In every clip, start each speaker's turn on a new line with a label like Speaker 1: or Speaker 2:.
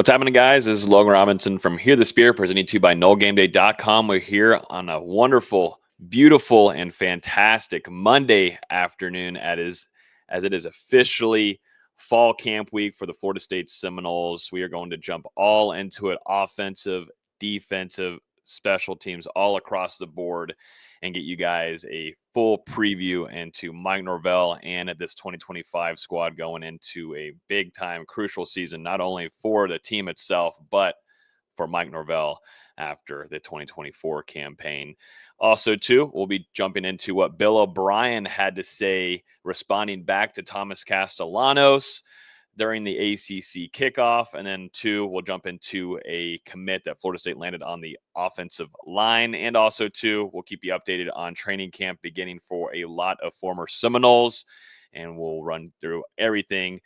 Speaker 1: What's happening, guys? This is Logan Robinson from Hear the Spear, presented to you by NoleGameday.com. We're here on a wonderful, beautiful, and fantastic Monday afternoon as it is officially fall camp week for the Florida State Seminoles. We are going to jump all into it, offensive, defensive, special teams, all across the board, and get you guys a full preview into Mike Norvell and this 2025 squad going into a big-time, crucial season, not only for the team itself, but for Mike Norvell after the 2024 campaign. Also, too, we'll be jumping into what Bill O'Brien had to say, responding back to Thomas Castellanos during the ACC kickoff. And then, two, we'll jump into a commit that Florida State landed on the offensive line. And also, two, we'll keep you updated on training camp beginning for a lot of former Seminoles. And we'll run through everything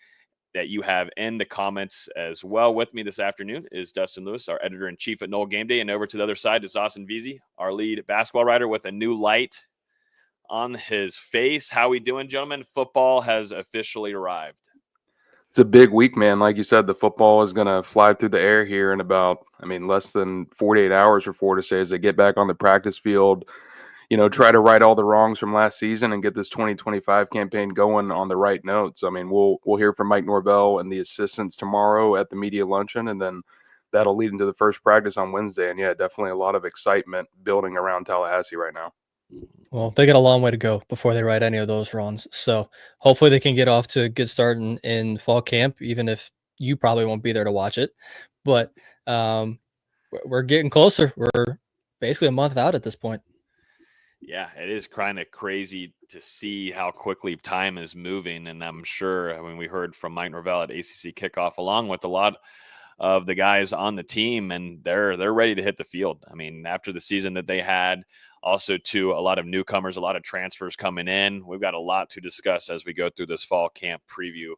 Speaker 1: that you have in the comments as well. With me this afternoon is Dustin Lewis, our editor-in-chief at NoleGameday. And over to the other side is Austin Veazey, our lead basketball writer, with a new light on his face. How we doing, gentlemen? Football has officially arrived.
Speaker 2: It's a big week, man. Like you said, the football is going to fly through the air here in about, less than 48 hours for Florida State as they get back on the practice field, try to right all the wrongs from last season and get this 2025 campaign going on the right notes. We'll hear from Mike Norvell and the assistants tomorrow at the media luncheon, and then that'll lead into the first practice on Wednesday. And, yeah, definitely a lot of excitement building around Tallahassee right now.
Speaker 3: Well, they got a long way to go before they right any of those wrongs. So hopefully they can get off to a good start in fall camp, even if you probably won't be there to watch it. But we're getting closer. We're basically a month out at this point.
Speaker 1: Yeah, it is kind of crazy to see how quickly time is moving. And I'm sure, we heard from Mike Norvell at ACC kickoff, along with a lot of the guys on the team, and they're ready to hit the field. After the season that they had, also, too, a lot of newcomers, a lot of transfers coming in. We've got a lot to discuss as we go through this fall camp preview.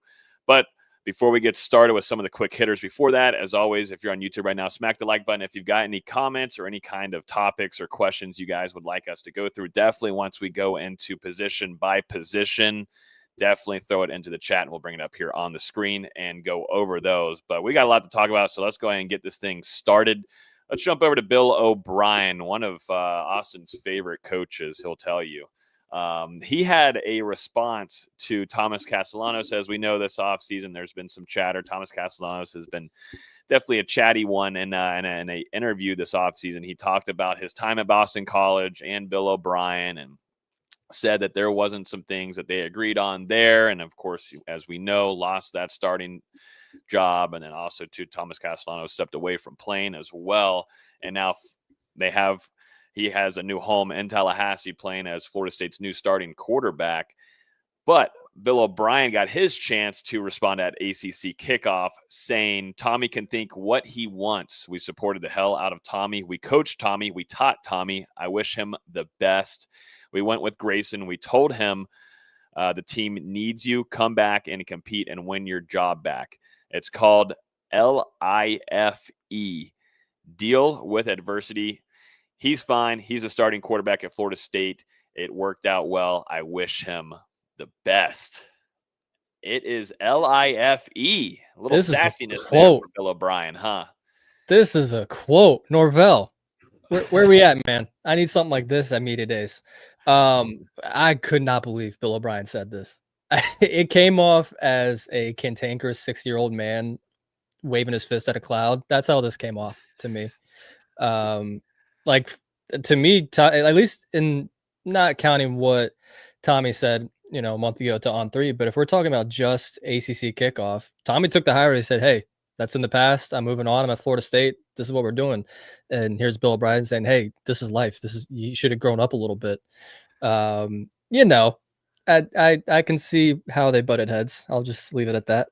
Speaker 1: But before we get started with some of the quick hitters, before that, as always, if you're on YouTube right now, smack the like button. If you've got any comments or any kind of topics or questions you guys would like us to go through, definitely once we go into position by position, definitely throw it into the chat, and we'll bring it up here on the screen and go over those. But we got a lot to talk about, so let's go ahead and get this thing started. Let's jump over to Bill O'Brien, one of Austin's favorite coaches, he'll tell you. He had a response to Thomas Castellanos. As we know, this offseason, there's been some chatter. Thomas Castellanos has been definitely a chatty one. In an interview this offseason, he talked about his time at Boston College and Bill O'Brien, and said that there wasn't some things that they agreed on there. And, of course, as we know, lost that starting job. And then also, too, Thomas Castellanos stepped away from playing as well. And now he has a new home in Tallahassee playing as Florida State's new starting quarterback. But Bill O'Brien got his chance to respond at ACC kickoff, saying Tommy can think what he wants. We supported the hell out of Tommy. We coached Tommy. We taught Tommy. I wish him the best. We went with Grayson. We told him the team needs you. Come back and compete and win your job back. It's called LIFE, deal with adversity. He's fine. He's a starting quarterback at Florida State. It worked out well. I wish him the best. It is LIFE. A little sassiness there for Bill O'Brien, huh?
Speaker 3: This is a quote. Norvell, where are we at, man? I need something like this at media days. I could not believe Bill O'Brien said this. It came off as a cantankerous 6-year-old man waving his fist at a cloud. That's how this came off to me. To me, at least in not counting what Tommy said, a month ago to On3, but if we're talking about just ACC kickoff, Tommy took the high road. He said, hey, that's in the past. I'm moving on. I'm at Florida State. This is what we're doing. And here's Bill O'Brien saying, hey, this is life. You should have grown up a little bit. I can see how they butted heads. I'll just leave it at that.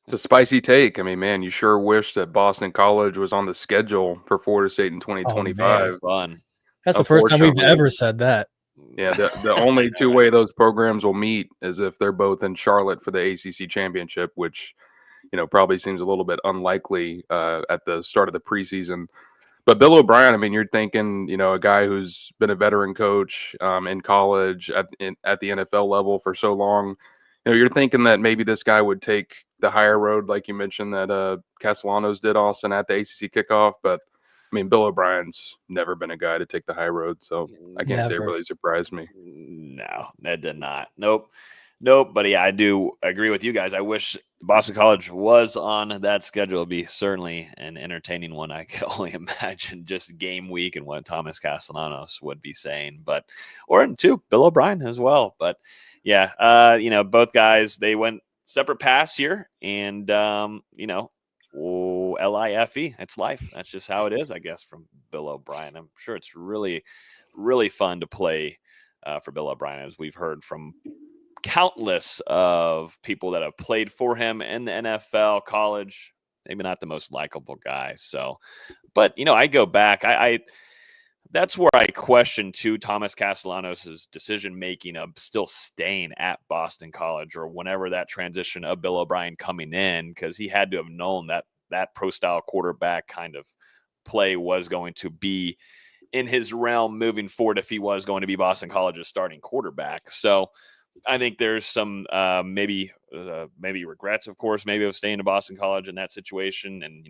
Speaker 2: It's a spicy take. Man, you sure wish that Boston College was on the schedule for Florida State in 2025.
Speaker 1: Fun.
Speaker 3: That's the first time we've ever said that.
Speaker 2: Yeah, the only two-way those programs will meet is if they're both in Charlotte for the ACC championship, which, probably seems a little bit unlikely at the start of the preseason. But Bill O'Brien, you're thinking, a guy who's been a veteran coach in college at the NFL level for so long. you're thinking that maybe this guy would take the higher road, like you mentioned that Castellanos did, Austin, at the ACC kickoff. But I mean, Bill O'Brien's never been a guy to take the high road, so I can't say it
Speaker 3: Never.
Speaker 2: really surprised me.
Speaker 1: No, that did not. Nope. But yeah, I do agree with you guys. I wish Boston College was on that schedule. It'd be certainly an entertaining one. I can only imagine just game week and what Thomas Castellanos would be saying, or too Bill O'Brien as well. But yeah, both guys, they went separate paths here, and LIFE, it's life. That's just how it is, I guess, from Bill O'Brien. I'm sure it's really, really fun to play for Bill O'Brien, as we've heard from countless of people that have played for him in the NFL, college. Maybe not the most likable guy. So, but I go back. I that's where I question too Thomas Castellanos' decision making of still staying at Boston College, or whenever that transition of Bill O'Brien coming in, because he had to have known that pro style quarterback kind of play was going to be in his realm moving forward if he was going to be Boston College's starting quarterback. So I think there's some maybe regrets, of course, maybe of staying to Boston College in that situation. And,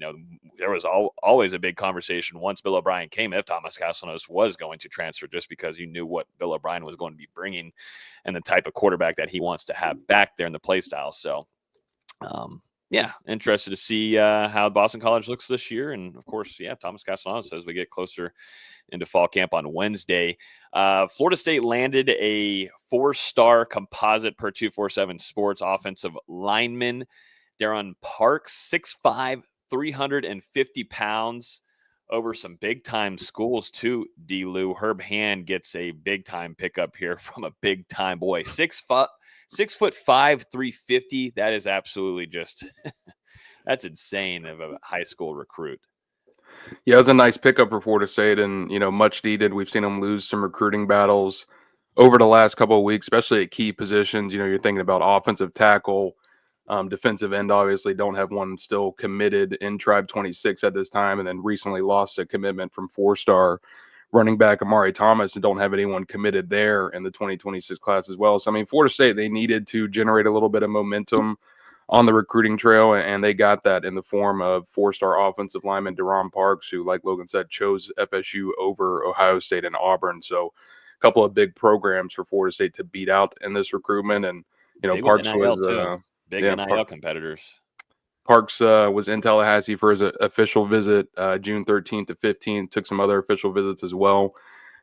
Speaker 1: there was always a big conversation once Bill O'Brien came, if Thomas Castellanos was going to transfer, just because you knew what Bill O'Brien was going to be bringing and the type of quarterback that he wants to have back there in the play style. So, yeah, interested to see how Boston College looks this year. And, of course, Thomas Castellanos as we get closer into fall camp on Wednesday. Florida State landed a 4-star composite per 247 Sports offensive lineman, Darren Parks, 6'5", 350 pounds, over some big-time schools too, D-Lou. Herb Hand gets a big-time pickup here from a big-time boy. 6'5", 350. That is absolutely just – that's insane of a high school recruit.
Speaker 2: Yeah, it was a nice pickup for Florida State, and much needed. We've seen them lose some recruiting battles over the last couple of weeks, especially at key positions. You're thinking about offensive tackle, defensive end. Obviously, don't have one still committed in Tribe 26 at this time, and then recently lost a commitment from 4-star running back Amari Thomas, and don't have anyone committed there in the 2026 class as well. So, I mean, Florida State, they needed to generate a little bit of momentum on the recruiting trail, and they got that in the form of 4-star offensive lineman Darren Parks, who, like Logan said, chose FSU over Ohio State and Auburn. So a couple of big programs for Florida State to beat out in this recruitment. And
Speaker 1: big
Speaker 2: Parks
Speaker 1: NIL
Speaker 2: was
Speaker 1: big NIL competitors.
Speaker 2: Parks was in Tallahassee for his official visit June 13th to 15th, took some other official visits as well.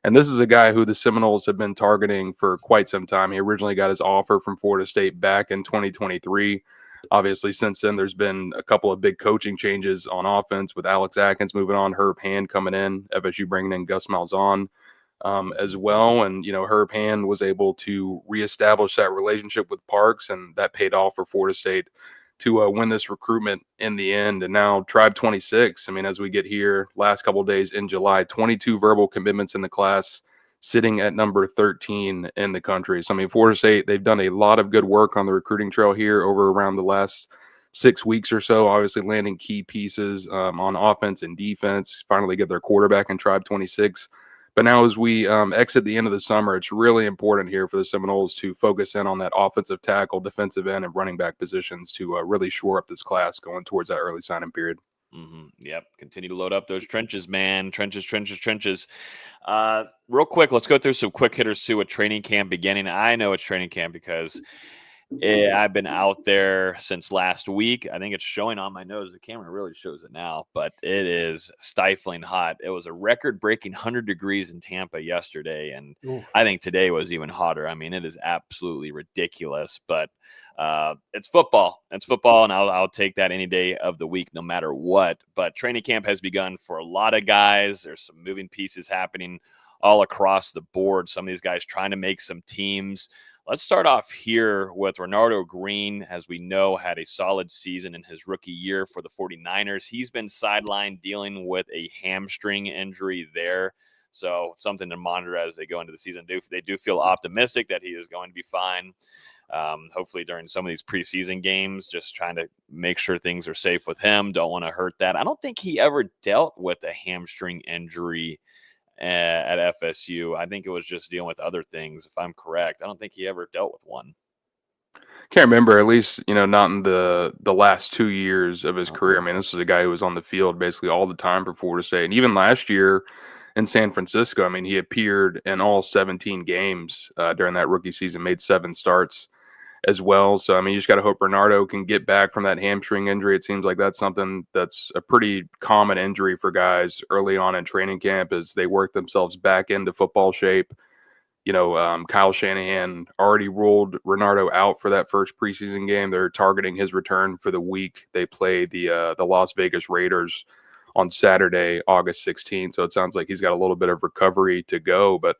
Speaker 2: And this is a guy who the Seminoles have been targeting for quite some time. He originally got his offer from Florida State back in 2023. Obviously, since then, there's been a couple of big coaching changes on offense, with Alex Atkins moving on, Herb Hand coming in, FSU bringing in Gus Malzahn as well. And, Herb Hand was able to reestablish that relationship with Parks, and that paid off for Florida State to win this recruitment in the end. And now Tribe 26, I mean, as we get here, last couple of days in July, 22 verbal commitments in the class, sitting at number 13 in the country. So, I mean, Florida State, they've done a lot of good work on the recruiting trail here over around the last 6 weeks or so, obviously landing key pieces on offense and defense, finally get their quarterback in Tribe 26. But now as we exit the end of the summer, it's really important here for the Seminoles to focus in on that offensive tackle, defensive end, and running back positions to really shore up this class going towards that early signing period.
Speaker 1: Yep. Continue to load up those trenches, man. Trenches. Real quick, let's go through some quick hitters too with training camp beginning. I know it's training camp because I've been out there since last week. I think it's showing on my nose. The camera really shows it now, but it is stifling hot. It was a record-breaking 100 degrees in Tampa yesterday, and I think today was even hotter. I mean, it is absolutely ridiculous, but it's football. It's football, and I'll take that any day of the week, no matter what. But training camp has begun for a lot of guys. There's some moving pieces happening all across the board. Some of these guys trying to make some teams. Let's start off here with Renardo Green. As we know, had a solid season in his rookie year for the 49ers. He's been sidelined dealing with a hamstring injury there. So something to monitor as they go into the season. They do feel optimistic that he is going to be fine. Hopefully during some of these preseason games, just trying to make sure things are safe with him. Don't want to hurt that. I don't think he ever dealt with a hamstring injury at FSU. I think it was just dealing with other things, if I'm correct. I don't think he ever dealt with one.
Speaker 2: Can't remember, at least, not in the last 2 years of his career. I mean, this was a guy who was on the field basically all the time for Florida State. And even last year in San Francisco, I mean, he appeared in all 17 games during that rookie season, made 7 starts as well. So, I mean, you just got to hope Bernardo can get back from that hamstring injury. It seems like that's something that's a pretty common injury for guys early on in training camp as they work themselves back into football shape. Kyle Shanahan already ruled Renardo out for that first preseason game. They're targeting his return for the week they play the Las Vegas Raiders on Saturday, August 16th. So it sounds like he's got a little bit of recovery to go, but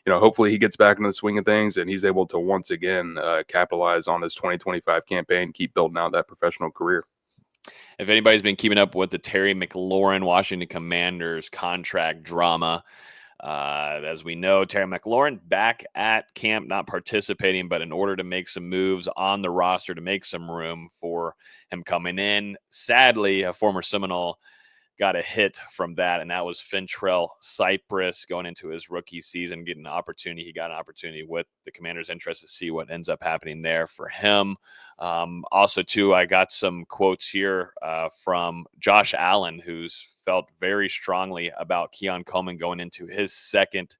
Speaker 2: hopefully he gets back into the swing of things and he's able to once again capitalize on this 2025 campaign, keep building out that professional career.
Speaker 1: If anybody's been keeping up with the Terry McLaurin Washington Commanders contract drama, as we know, Terry McLaurin back at camp, not participating, but in order to make some moves on the roster to make some room for him coming in. Sadly, a former Seminole got a hit from that, and that was Fentrell Cypress going into his rookie season, getting an opportunity. He got an opportunity with the Commanders. Interested to see what ends up happening there for him. Also, too, I got some quotes here from Josh Allen, who's felt very strongly about Keon Coleman going into his second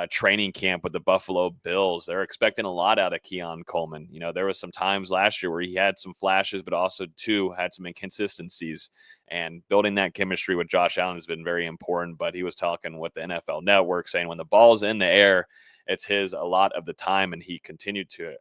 Speaker 1: training camp with the Buffalo Bills. They're expecting a lot out of Keon Coleman. There was some times last year where he had some flashes, but also too had some inconsistencies, and building that chemistry with Josh Allen has been very important. But he was talking with the NFL Network saying when the ball's in the air, it's his a lot of the time. And he continued to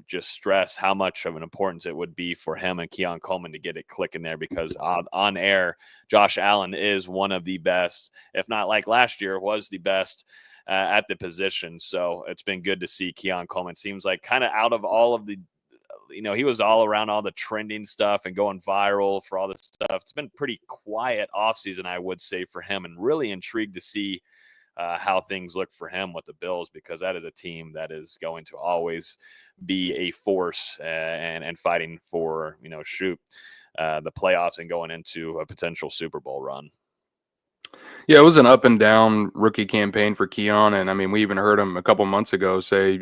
Speaker 1: just stress how much of an importance it would be for him and Keon Coleman to get it clicking there, because on air, Josh Allen is one of the best, if not like last year, was the best at the position. So it's been good to see Keon Coleman. Seems like kind of out of all of the, he was all around all the trending stuff and going viral for all this stuff. It's been pretty quiet offseason, I would say, for him, and really intrigued to see how things look for him with the Bills, because that is a team that is going to always be a force and fighting for, the playoffs and going into a potential Super Bowl run.
Speaker 2: Yeah, it was an up and down rookie campaign for Keon. And I mean, we even heard him a couple months ago say,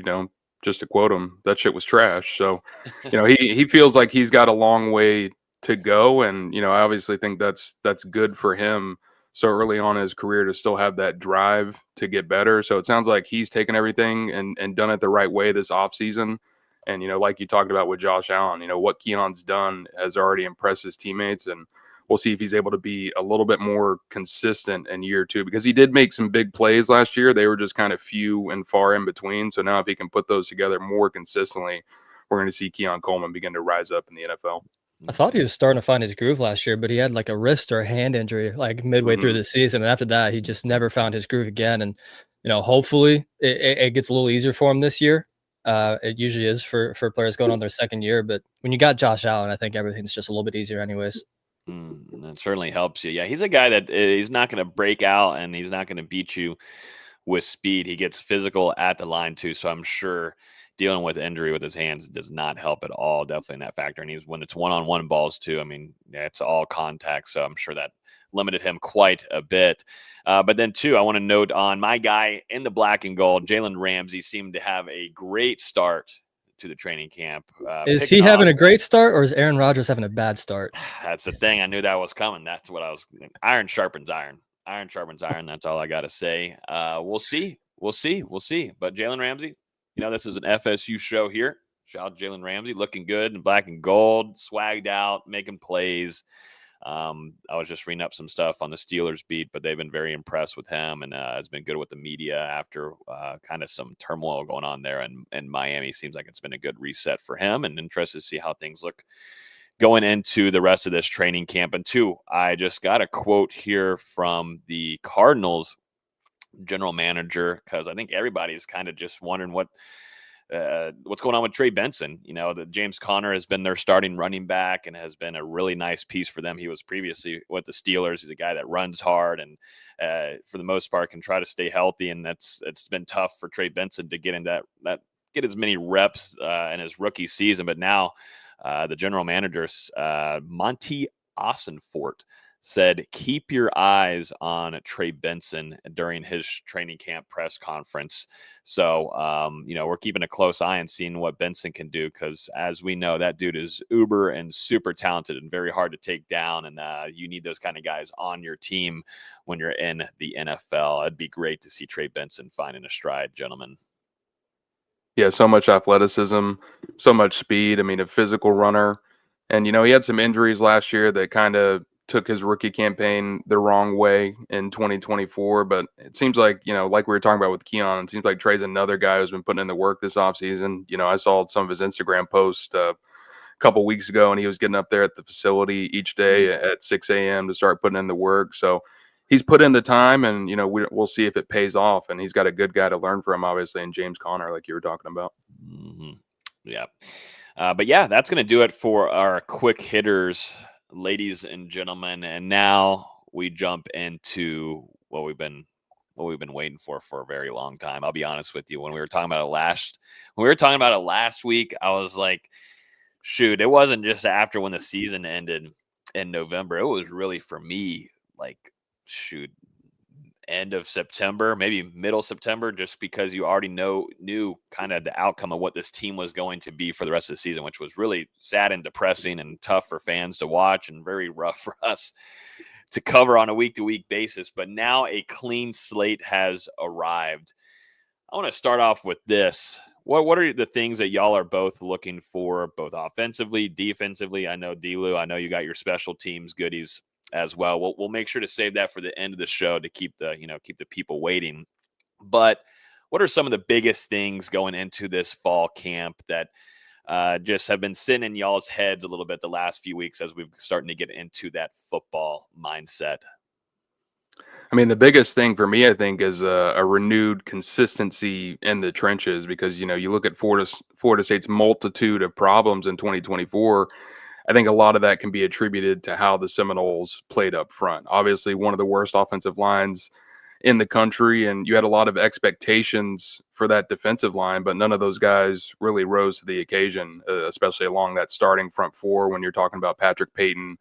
Speaker 2: just to quote him, that shit was trash. So, he feels like he's got a long way to go. And, I obviously think that's good for him so early on in his career to still have that drive to get better. So it sounds like he's taken everything and done it the right way this offseason. And, like you talked about with Josh Allen, what Keon's done has already impressed his teammates. And we'll see if he's able to be a little bit more consistent in year 2, because he did make some big plays last year. They were just kind of few and far in between. So now if he can put those together more consistently, we're going to see Keon Coleman begin to rise up in the NFL.
Speaker 3: I thought he was starting to find his groove last year, but he had like a wrist or a hand injury like midway through the season. And after that, he just never found his groove again. And, hopefully it gets a little easier for him this year. It usually is for players going on their second year. But when you got Josh Allen, I think everything's just a little bit easier anyways.
Speaker 1: That certainly helps you. Yeah, he's a guy that he's not going to break out and he's not going to beat you with speed. He gets physical at the line too. So I'm sure dealing with injury with his hands does not help at all. Definitely in that factor. And when it's one-on-one balls too, I mean, it's all contact. So I'm sure that limited him quite a bit. But then too, I want to note on my guy in the black and gold, Jalen Ramsey seemed to have a great start to the training camp.
Speaker 3: Is he having a great start, or is Aaron Rodgers having a bad start?
Speaker 1: That's the thing. I knew that was coming. That's what I was. Iron sharpens iron. Iron sharpens iron. That's all I got to say. We'll see. But Jalen Ramsey, this is an FSU show here. Shout out Jalen Ramsey, looking good in black and gold, swagged out, making plays. I was just reading up some stuff on the Steelers beat, but they've been very impressed with him, and has been good with the media after kind of some turmoil going on there in Miami. Seems like it's been a good reset for him, and interested to see how things look going into the rest of this training camp. And two, I just got a quote here from the Cardinals general manager, because I think everybody's kind of just wondering what's going on with Trey Benson. The James Conner has been their starting running back and has been a really nice piece for them. He was previously with the Steelers. He's a guy that runs hard and for the most part can try to stay healthy. And it's been tough for Trey Benson to get in get as many reps in his rookie season. But now the general manager, Monty Ossenfort, said, keep your eyes on Trey Benson during his training camp press conference. So, we're keeping a close eye and seeing what Benson can do, because as we know, that dude is uber and super talented and very hard to take down. And you need those kind of guys on your team when you're in the NFL. It'd be great to see Trey Benson finding a stride, gentlemen.
Speaker 2: Yeah, so much athleticism, so much speed. I mean, a physical runner. And, he had some injuries last year that kind of took his rookie campaign the wrong way in 2024. But it seems like, like we were talking about with Keon, it seems like Trey's another guy who's been putting in the work this offseason. I saw some of his Instagram posts a couple weeks ago, and he was getting up there at the facility each day at 6 a.m. to start putting in the work. So he's put in the time, and, we'll see if it pays off. And he's got a good guy to learn from, obviously, in James Conner, like you were talking about.
Speaker 1: Mm-hmm. Yeah. But yeah, that's going to do it for our quick hitters, ladies and gentlemen. And now we jump into what we've been waiting for a very long time. I'll be honest with you. When we were talking about it last week, I was like, shoot, it wasn't just after when the season ended in November. It was really, for me, like, shoot, end of September, maybe middle September, just because you already knew kind of the outcome of what this team was going to be for the rest of the season, which was really sad and depressing and tough for fans to watch and very rough for us to cover on a week-to-week basis. But now a clean slate has arrived. I want to start off with this. What are the things that y'all are both looking for, both offensively, defensively? I know, D-Lou, I know you got your special teams goodies as well. We'll make sure to save that for the end of the show to keep the people waiting. But what are some of the biggest things going into this fall camp that just have been sitting in y'all's heads a little bit the last few weeks as we've starting to get into that football mindset?
Speaker 2: I mean, the biggest thing for me, I think, is a renewed consistency in the trenches, because, you look at Florida State's multitude of problems in 2024. I think a lot of that can be attributed to how the Seminoles played up front. Obviously, one of the worst offensive lines in the country, and you had a lot of expectations for that defensive line, but none of those guys really rose to the occasion, especially along that starting front four when you're talking about Patrick Payton,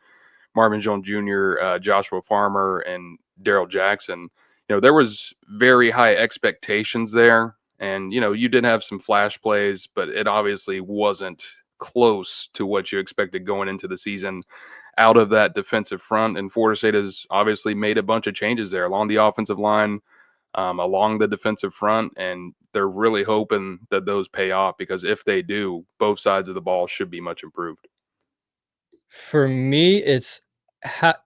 Speaker 2: Marvin Jones Jr., Joshua Farmer, and Daryl Jackson. There was very high expectations there, and, you did have some flash plays, but it obviously wasn't close to what you expected going into the season out of that defensive front. And Florida State has obviously made a bunch of changes there along the offensive line, along the defensive front, and they're really hoping that those pay off, because if they do, both sides of the ball should be much improved.
Speaker 3: For me, it's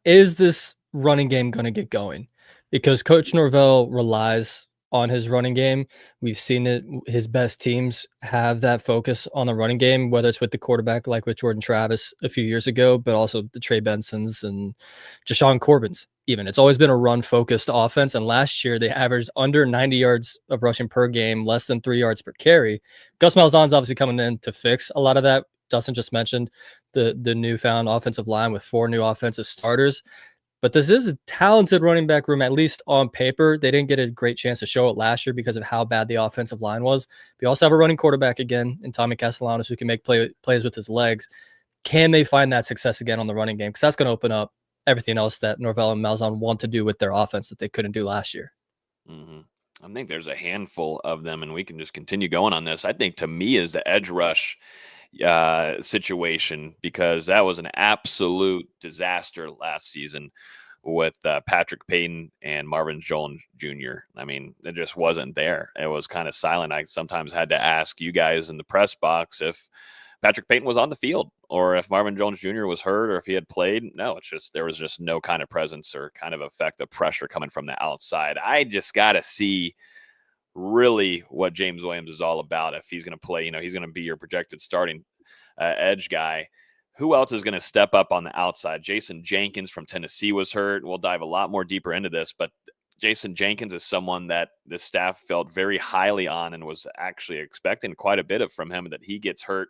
Speaker 3: is this running game going to get going? Because Coach Norvell relies on his running game. We've seen it. His best teams have that focus on the running game, whether it's with the quarterback, like with Jordan Travis a few years ago, but also the Trey Bensons and Jashawn Corbin's even. It's always been a run-focused offense, and last year they averaged under 90 yards of rushing per game, less than 3 yards per carry. Gus Malzahn's obviously coming in to fix a lot of that. Dustin just mentioned the newfound offensive line with 4 new offensive starters. But this is a talented running back room, at least on paper. They didn't get a great chance to show it last year because of how bad the offensive line was. We also have a running quarterback again in Tommy Castellanos who can make plays with his legs. Can they find that success again on the running game? Because that's going to open up everything else that Norvell and Malzahn want to do with their offense that they couldn't do last year.
Speaker 1: Mm-hmm. I think there's a handful of them, and we can just continue going on this. I think, to me, is the edge rush situation, because that was an absolute disaster last season with Patrick Payton and Marvin Jones Jr. I mean, it just wasn't there. It was kind of silent. I sometimes had to ask you guys in the press box if Patrick Payton was on the field or if Marvin Jones Jr. was hurt or if he had played. No, it's just there was just no kind of presence or kind of effect of pressure coming from the outside. I just got to see really what James Williams is all about. If he's going to play, he's going to be your projected starting edge guy. Who else is going to step up on the outside? Jason Jenkins from Tennessee was hurt. We'll dive a lot more deeper into this, but Jason Jenkins is someone that the staff felt very highly on and was actually expecting quite a bit from him. That he gets hurt,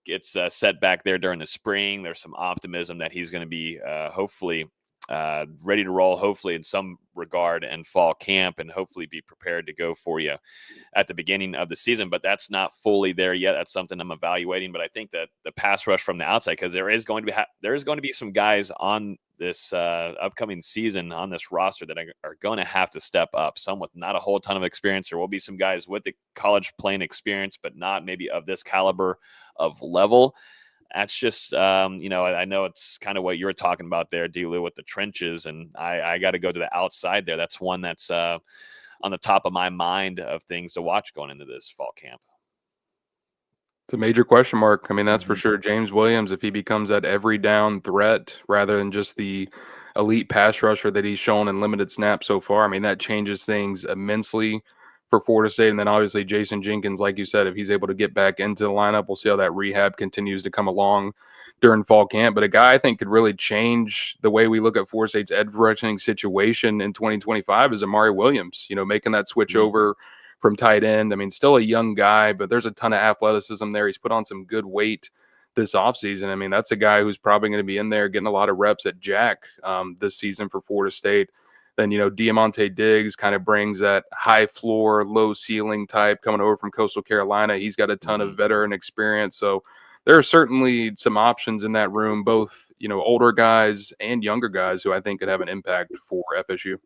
Speaker 1: gets set back there during the spring. There's some optimism that he's going to be hopefully ready to roll, hopefully in some regard, in fall camp, and hopefully be prepared to go for you at the beginning of the season. But that's not fully there yet. That's something I'm evaluating. But I think that the pass rush from the outside, because there is going to be some guys on this upcoming season on this roster that are going to have to step up. Some with not a whole ton of experience. There will be some guys with the college playing experience, but not maybe of this caliber of level. That's just, I know it's kind of what you were talking about there, D-Lou, with the trenches, and I got to go to the outside there. That's one that's on the top of my mind of things to watch going into this fall camp.
Speaker 2: It's a major question mark. I mean, that's for sure. James Williams, if he becomes that every down threat rather than just the elite pass rusher that he's shown in limited snaps so far, I mean, that changes things immensely for Florida State. And then obviously Jason Jenkins, like you said, if he's able to get back into the lineup, we'll see how that rehab continues to come along during fall camp. But a guy I think could really change the way we look at Florida State's edge rushing situation in 2025 is Amari Williams, making that switch over from tight end. I mean, still a young guy, but there's a ton of athleticism there. He's put on some good weight this offseason. I mean, that's a guy who's probably going to be in there getting a lot of reps at Jack this season for Florida State. Then, Diamante Diggs kind of brings that high floor, low ceiling type coming over from Coastal Carolina. He's got a ton of veteran experience. So there are certainly some options in that room, both, older guys and younger guys who I think could have an impact for FSU.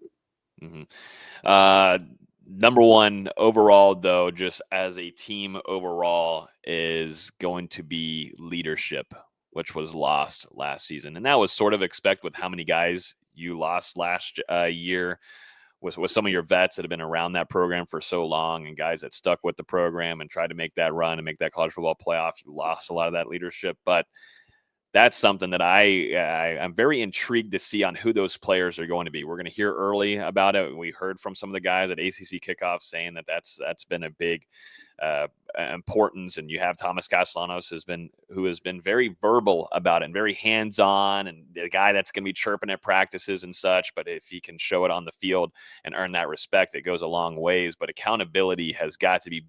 Speaker 1: Number one overall, though, just as a team overall, is going to be leadership, which was lost last season. And that was sort of expected with how many guys you lost last year with some of your vets that have been around that program for so long and guys that stuck with the program and tried to make that run and make that college football playoff. You lost a lot of that leadership. But that's something that I'm very intrigued to see on who those players are going to be. We're going to hear early about it. We heard from some of the guys at ACC kickoff saying that's been a big importance. And you have Thomas Castellanos who has been very verbal about it and very hands-on, and the guy that's going to be chirping at practices and such. But if he can show it on the field and earn that respect, it goes a long ways. But accountability has got to be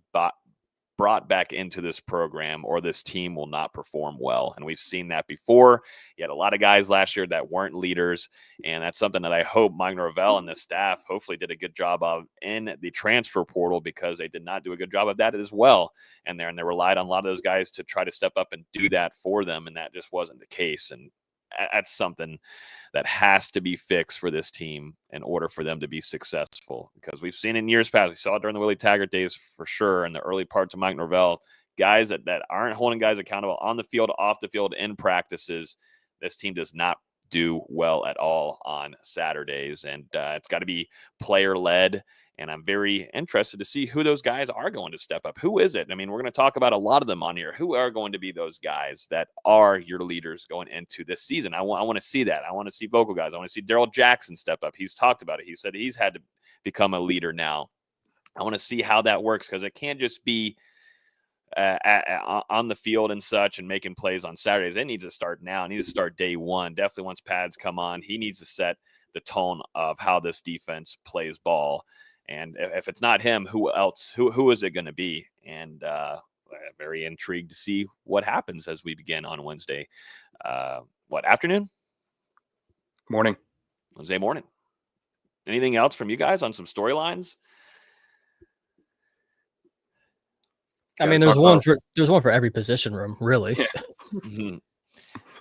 Speaker 1: brought back into this program, or this team will not perform well. And we've seen that before. You had a lot of guys last year that weren't leaders, and that's something that I hope Mike Norvell and the staff hopefully did a good job of in the transfer portal, because they did not do a good job of that as well. And they relied on a lot of those guys to try to step up and do that for them, and that just wasn't the case. And that's something that has to be fixed for this team in order for them to be successful, because we've seen in years past, we saw it during the Willie Taggart days for sure, in the early parts of Mike Norvell, guys that aren't holding guys accountable on the field, off the field, in practices. This team does not do well at all on Saturdays, and it's got to be player-led. And I'm very interested to see who those guys are going to step up. Who is it? I mean, we're going to talk about a lot of them on here. Who are going to be those guys that are your leaders going into this season? I want to see that. I want to see vocal guys. I want to see Daryl Jackson step up. He's talked about it. He said he's had to become a leader now. I want to see how that works, because it can't just be on the field and such and making plays on Saturdays. It needs to start now. It needs to start day one. Definitely once pads come on, he needs to set the tone of how this defense plays ball. And if it's not him, who else? Who is it going to be? And very intrigued to see what happens as we begin on Wednesday. Afternoon?
Speaker 2: Morning.
Speaker 1: Wednesday morning. Anything else from you guys on some storylines?
Speaker 3: I mean, there's one for every position room, really.
Speaker 1: Yeah.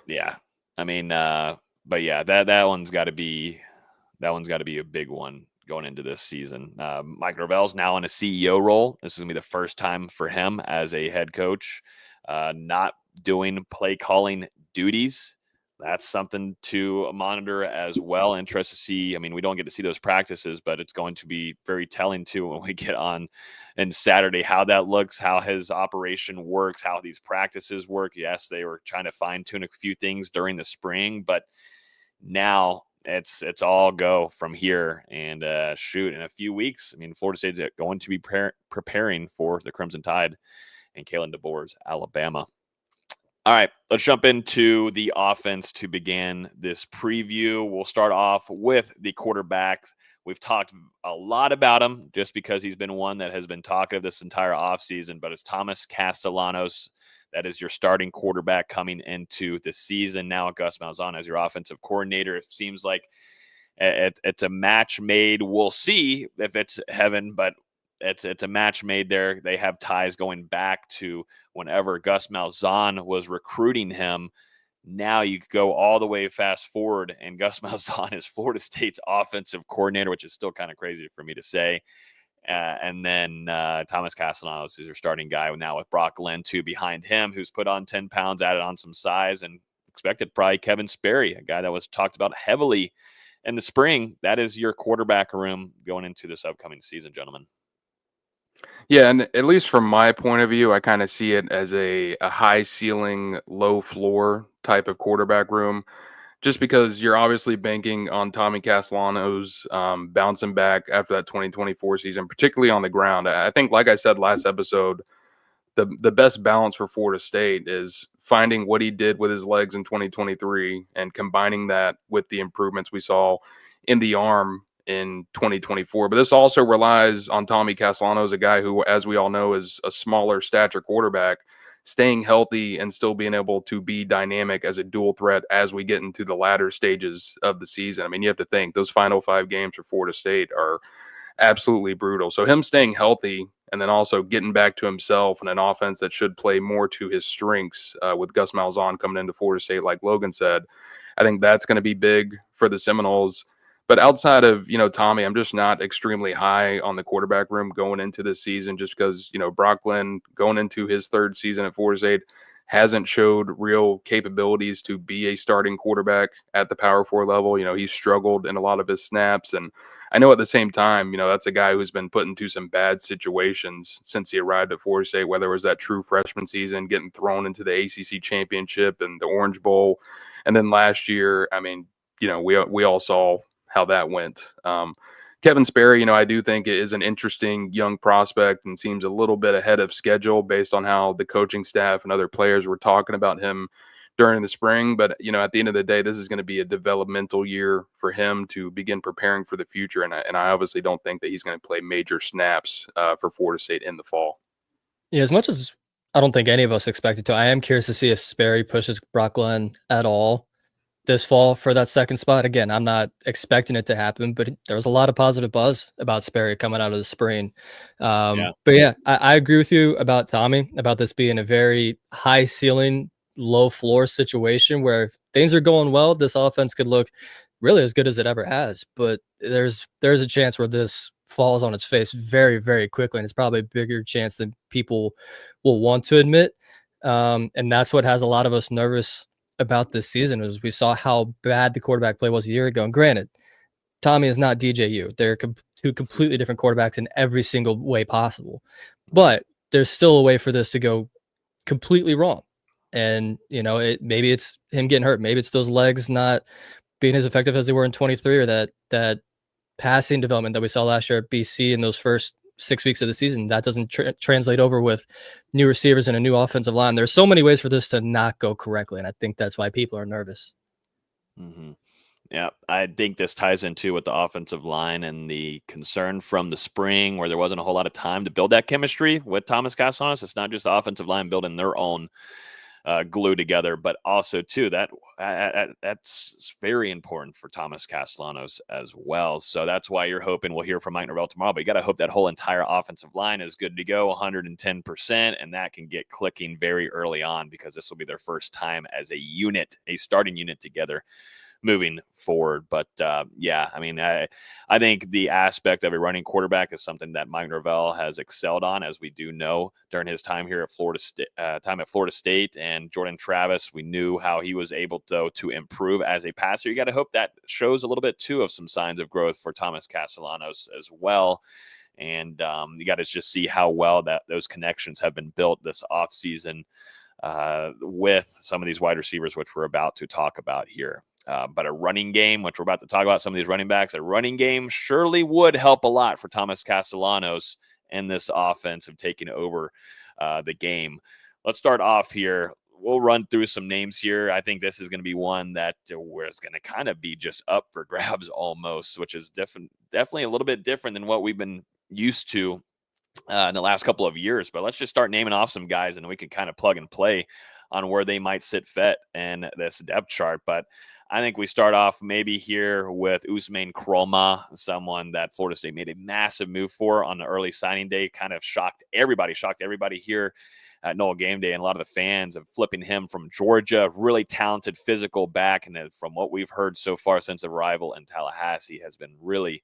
Speaker 1: Yeah. I mean, but yeah, that one's got to be a big one going into this season. Mike Norvell's now in a CEO role. This is going to be the first time for him as a head coach, not doing play calling duties. That's something to monitor as well. Interested to see. I mean, we don't get to see those practices, but it's going to be very telling too when we get on and Saturday how that looks, how his operation works, how these practices work. Yes, they were trying to fine tune a few things during the spring, but now it's all go from here. And in a few weeks, I mean, Florida State's going to be preparing for the Crimson Tide and Kalen DeBoer's Alabama. All right, let's jump into the offense to begin this preview. We'll start off with the quarterbacks. We've talked a lot about him just because he's been one that has been talkative this entire offseason, but it's Thomas Castellanos. That is your starting quarterback coming into the season. Now Gus Malzahn as your offensive coordinator. It seems like it's a match made. We'll see if it's heaven, but it's a match made there. They have ties going back to whenever Gus Malzahn was recruiting him Now you could go all the way fast forward, and Gus Malzahn is Florida State's offensive coordinator, which is still kind of crazy for me to say. And then Thomas Castellanos is your starting guy now with Brock Glenn, too, behind him, who's put on 10 pounds, added on some size, and expected probably Kevin Sperry, a guy that was talked about heavily in the spring. That is your quarterback room going into this upcoming season, gentlemen.
Speaker 2: Yeah, and at least from my point of view, I kind of see it as a high ceiling, low floor type of quarterback room, just because you're obviously banking on Tommy Castellanos bouncing back after that 2024 season, particularly on the ground. I think, like I said last episode, the best balance for Florida State is finding what he did with his legs in 2023 and combining that with the improvements we saw in the arm in 2024. But this also relies on Tommy Castellanos, a guy who, as we all know, is a smaller stature quarterback, staying healthy and still being able to be dynamic as a dual threat as we get into the latter stages of the season. I mean, you have to think those final 5 games for Florida State are absolutely brutal. So him staying healthy and then also getting back to himself and an offense that should play more to his strengths with Gus Malzahn coming into Florida State, like Logan said, I think that's going to be big for the Seminoles. But outside of, Tommy, I'm just not extremely high on the quarterback room going into this season just because, Brock Glenn going into his 3rd season at Florida State hasn't showed real capabilities to be a starting quarterback at the Power 4 level. He's struggled in a lot of his snaps. And I know at the same time, that's a guy who's been put into some bad situations since he arrived at Florida State, whether it was that true freshman season, getting thrown into the ACC championship and the Orange Bowl. And then last year, I mean, we all saw how that went. Kevin Sperry, I do think is an interesting young prospect and seems a little bit ahead of schedule based on how the coaching staff and other players were talking about him during the spring. But, at the end of the day, this is going to be a developmental year for him to begin preparing for the future. And I obviously don't think that he's going to play major snaps for Florida State in the fall.
Speaker 3: Yeah, as much as I don't think any of us expected to, I am curious to see if Sperry pushes Brock Glenn at all this fall for that 2nd spot. Again, I'm not expecting it to happen, but there was a lot of positive buzz about Sperry coming out of the spring. But yeah, I agree with you about Tommy, about this being a very high ceiling, low floor situation where if things are going well, this offense could look really as good as it ever has. But there's a chance where this falls on its face very, very quickly. And it's probably a bigger chance than people will want to admit. And that's what has a lot of us nervous about this season, is we saw how bad the quarterback play was a year ago. And granted, Tommy is not DJU. They're 2 completely different quarterbacks in every single way possible. But there's still a way for this to go completely wrong. And, maybe it's him getting hurt. Maybe it's those legs not being as effective as they were in 23, or that passing development that we saw last year at BC in those first 6 weeks of the season that doesn't translate over with new receivers and a new offensive line. There's so many ways for this to not go correctly, and I think that's why people are nervous.
Speaker 1: Mm-hmm. Yeah, I think this ties into with the offensive line and the concern from the spring where there wasn't a whole lot of time to build that chemistry with Thomas Castellanos. It's not just the offensive line building their own glue together, but also too that's very important for Thomas Castellanos as well. So that's why you're hoping we'll hear from Mike Norvell tomorrow. But you got to hope that whole entire offensive line is good to go, 110%, and that can get clicking very early on, because this will be their first time as a unit, a starting unit together, moving forward. But yeah, I mean, I think the aspect of a running quarterback is something that Mike Norvell has excelled on, as we do know during his time here at Florida State. And Jordan Travis, we knew how he was able to improve as a passer. You got to hope that shows a little bit too of some signs of growth for Thomas Castellanos as well. And you got to just see how well that those connections have been built this offseason with some of these wide receivers, which we're about to talk about here. But a running game, which we're about to talk about, some of these running backs, a running game surely would help a lot for Thomas Castellanos and this offense of taking over the game. Let's start off here. We'll run through some names here. I think this is going to be one that where it's going to kind of be just up for grabs almost, which is definitely a little bit different than what we've been used to in the last couple of years. But let's just start naming off some guys, and we can kind of plug and play on where they might sit fit in this depth chart. But I think we start off maybe here with Usman Kroma, someone that Florida State made a massive move for on the early signing day. Kind of shocked everybody here at NoleGameday, and a lot of the fans of flipping him from Georgia, really talented physical back. And then from what we've heard so far since arrival in Tallahassee has been really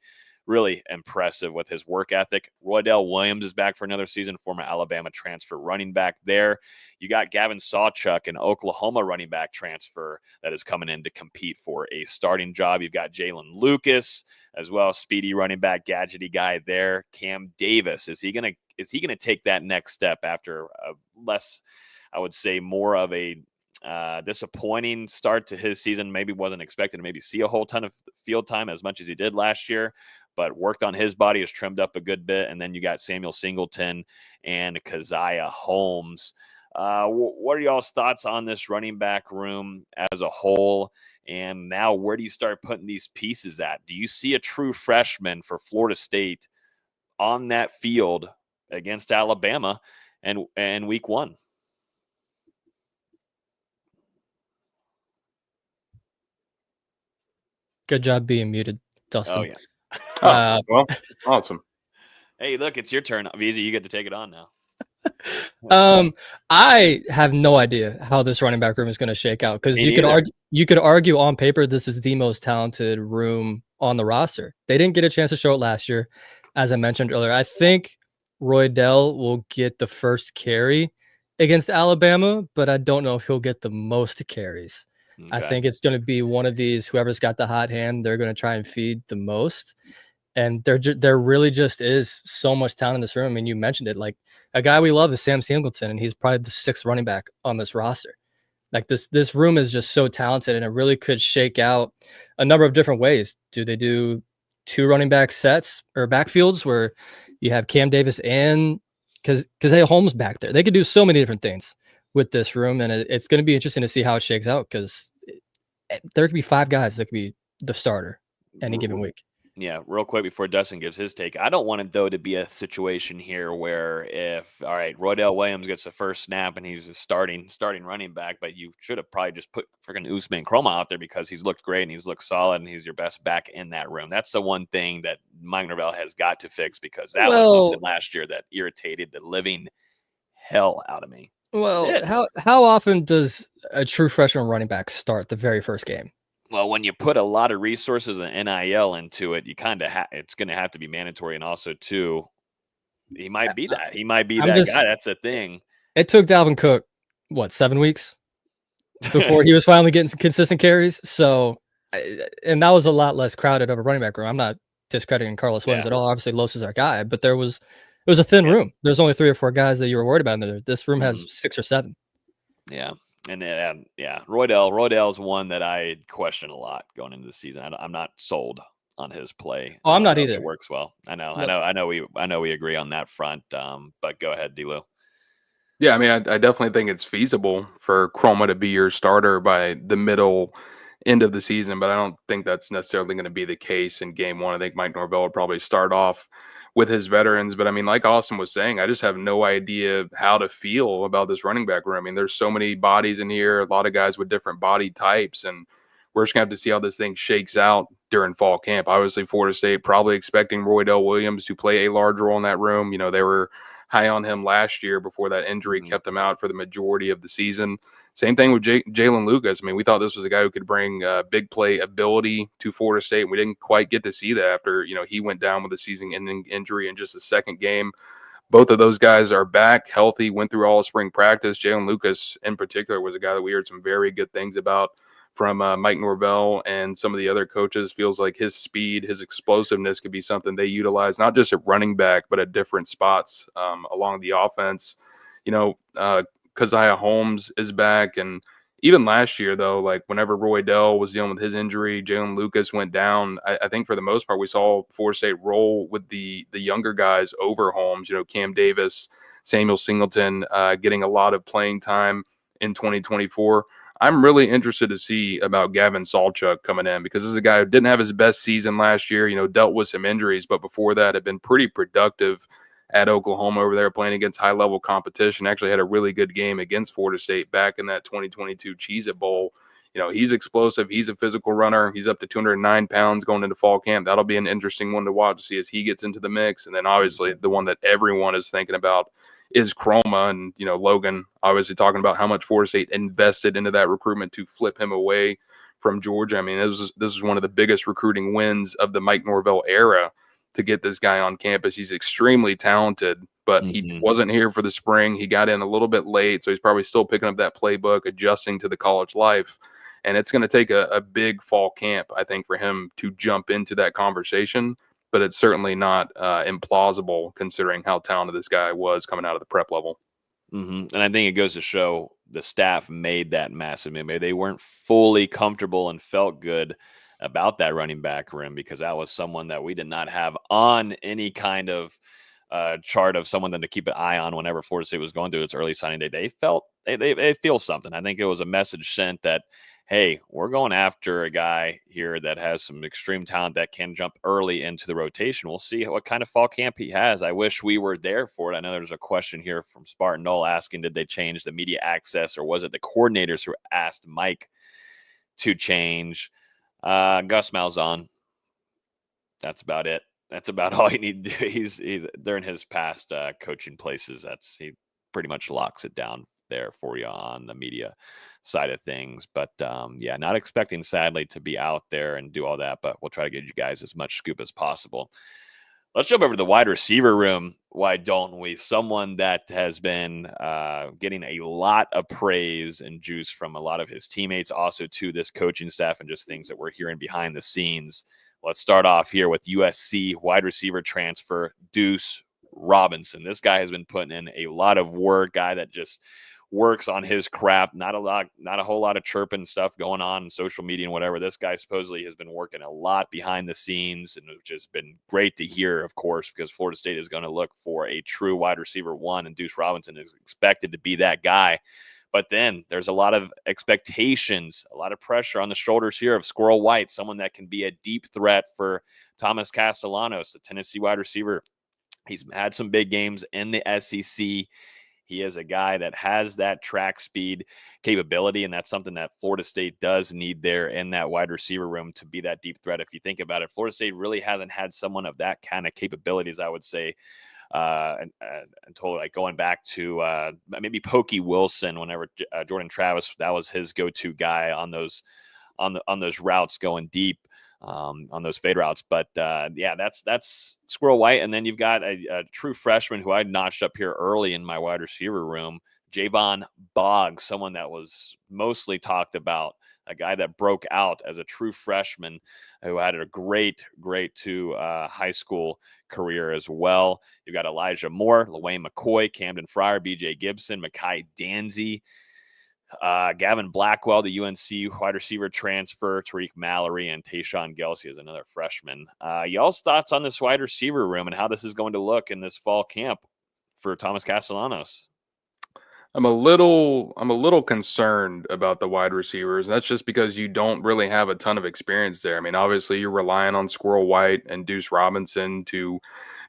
Speaker 1: impressive with his work ethic. Roydell Williams is back for another season, former Alabama transfer running back there. You got Gavin Sawchuk, an Oklahoma running back transfer that is coming in to compete for a starting job. You've got Jalen Lucas as well, speedy running back, gadgety guy there. Cam Davis, is he gonna take that next step after a less, I would say, more of a disappointing start to his season? Maybe wasn't expected to maybe see a whole ton of field time as much as he did last year, but worked on his body, has trimmed up a good bit. And then you got Samuel Singleton and Keziah Holmes. What are y'all's thoughts on this running back room as a whole? And now where do you start putting these pieces at? Do you see a true freshman for Florida State on that field against Alabama and week 1?
Speaker 3: Good job being muted, Dustin.
Speaker 1: Oh, yeah.
Speaker 2: Well, awesome.
Speaker 1: Hey, look, it's your turn. Visa, you get to take it on now.
Speaker 3: I have no idea how this running back room is going to shake out, because you could argue on paper this is the most talented room on the roster. They didn't get a chance to show it last year, as I mentioned earlier. I think Roydell will get the first carry against Alabama, but I don't know if he'll get the most carries. Okay. I think it's going to be one of these, whoever's got the hot hand, they're going to try and feed the most. And there really just is so much talent in this room. I mean, you mentioned it. Like, a guy we love is Sam Singleton, and he's probably the 6th running back on this roster. Like, this room is just so talented, and it really could shake out a number of different ways. Do they do 2 running back sets or backfields where you have Cam Davis and Keziah Holmes back there? They could do so many different things with this room, and it's going to be interesting to see how it shakes out, because there could be 5 guys that could be the starter any given week.
Speaker 1: Yeah, real quick before Dustin gives his take, I don't want it, though, to be a situation here where all right, Roydell Williams gets the first snap and he's a starting running back, but you should have probably just put freaking Usman Chroma out there because he's looked great and he's looked solid and he's your best back in that room. That's the one thing that Mike Norvell has got to fix, because that was something last year that irritated the living hell out of me.
Speaker 3: Well, how often does a true freshman running back start the very first game?
Speaker 1: Well, when you put a lot of resources and NIL into it, you kind of it's going to have to be mandatory. And also, too, he might be that. He might be that guy. That's the thing.
Speaker 3: It took Dalvin Cook, 7 weeks before he was finally getting some consistent carries. So, and that was a lot less crowded of a running back room. I'm not discrediting Carlos Williams at all. Obviously, Los is our guy, but it was a thin room. There's only 3 or 4 guys that you were worried about in there. This room has 6 or 7.
Speaker 1: Yeah. And Roydell's one that I question a lot going into the season. I'm not sold on his play.
Speaker 3: Oh, I'm not either.
Speaker 1: It works well. I know we agree on that front. But go ahead, D-Lou.
Speaker 2: Yeah, I mean, I definitely think it's feasible for Chroma to be your starter by the end of the season, but I don't think that's necessarily going to be the case in game 1. I think Mike Norvell would probably start off with his veterans. But I mean, like Austin was saying, I just have no idea how to feel about this running back room. I mean, there's so many bodies in here, a lot of guys with different body types, and we're just going to have to see how this thing shakes out during fall camp. Obviously, Florida State probably expecting Roydell Williams to play a large role in that room. You know, they were high on him last year before that injury kept him out for the majority of the season. Same thing with Jalen Lucas. I mean, we thought this was a guy who could bring big play ability to Florida State. We didn't quite get to see that after, he went down with a season-ending injury in just the second game. Both of those guys are back, healthy, went through all spring practice. Jalen Lucas, in particular, was a guy that we heard some very good things about from Mike Norvell and some of the other coaches. Feels like his speed, his explosiveness could be something they utilize, not just at running back, but at different spots along the offense. Keziah Holmes is back. And even last year, though, like whenever Roydell was dealing with his injury, Jalen Lucas went down. I think for the most part, we saw Florida State roll with the younger guys over Holmes, Cam Davis, Samuel Singleton getting a lot of playing time in 2024. I'm really interested to see about Gavin Sawchuk coming in, because this is a guy who didn't have his best season last year, dealt with some injuries, but before that had been pretty productive at Oklahoma over there playing against high-level competition. Actually had a really good game against Florida State back in that 2022 Cheez-It Bowl. He's explosive. He's a physical runner. He's up to 209 pounds going into fall camp. That'll be an interesting one to watch to see as he gets into the mix. And then obviously the one that everyone is thinking about is Chroma. And, Logan obviously talking about how much Florida State invested into that recruitment to flip him away from Georgia. I mean, this is one of the biggest recruiting wins of the Mike Norvell era to get this guy on campus. He's extremely talented, but he wasn't here for the spring. He got in a little bit late, so he's probably still picking up that playbook, adjusting to the college life. And it's going to take a big fall camp, I think, for him to jump into that conversation. But it's certainly not implausible considering how talented this guy was coming out of the prep level.
Speaker 1: And I think it goes to show the staff made that massive move. Maybe they weren't fully comfortable and felt good about that running back room because that was someone that we did not have on any kind of chart of someone to keep an eye on whenever Florida State was going through its early signing day. They feel something. I think it was a message sent that, hey, we're going after a guy here that has some extreme talent that can jump early into the rotation. We'll see what kind of fall camp he has. I wish we were there for it. I know there's a question here from Spartan Knoll asking, did they change the media access or was it the coordinators who asked Mike to change? Gus Malzahn. That's about it. That's about all you need to do. He's during his past coaching places. He pretty much locks it down there for you on the media side of things. But not expecting, sadly, to be out there and do all that, but we'll try to get you guys as much scoop as possible. Let's jump over to the wide receiver room. Why don't we? Someone that has been getting a lot of praise and juice from a lot of his teammates, also to this coaching staff and just things that we're hearing behind the scenes. Let's start off here with USC wide receiver transfer Deuce Robinson. This guy has been putting in a lot of work, guy that just works on his craft. Not a whole lot of chirping stuff going on in social media and whatever. This guy supposedly has been working a lot behind the scenes, and which has been great to hear, of course, because Florida State is going to look for a true wide receiver one, and Deuce Robinson is expected to be that guy. But then there's a lot of expectations, a lot of pressure on the shoulders here of Squirrel White, someone that can be a deep threat for Thomas Castellanos, the Tennessee wide receiver. He's had some big games in the SEC. He is a guy that has that track speed capability, and that's something that Florida State does need there in that wide receiver room to be that deep threat. If you think about it, Florida State really hasn't had someone of that kind of capabilities, I would say, until like going back to maybe Pokey Wilson, whenever Jordan Travis, that was his go-to guy on those routes going deep. On those fade routes. But that's Squirrel White. And then you've got a true freshman who I notched up here early in my wide receiver room, Javon Boggs, someone that was mostly talked about, a guy that broke out as a true freshman who had a great high school career as well. You've got Elijah Moore, LaWayne McCoy, Camden Fryer, BJ Gibson, Mekhi Danzy, Gavin Blackwell, the UNC wide receiver transfer, Tariq Mallory, and Tayshawn Gelsey is another freshman. Y'all's thoughts on this wide receiver room and how this is going to look in this fall camp for Thomas Castellanos?
Speaker 2: I'm a little concerned about the wide receivers. That's just because you don't really have a ton of experience there. I mean, obviously you're relying on Squirrel White and Deuce Robinson to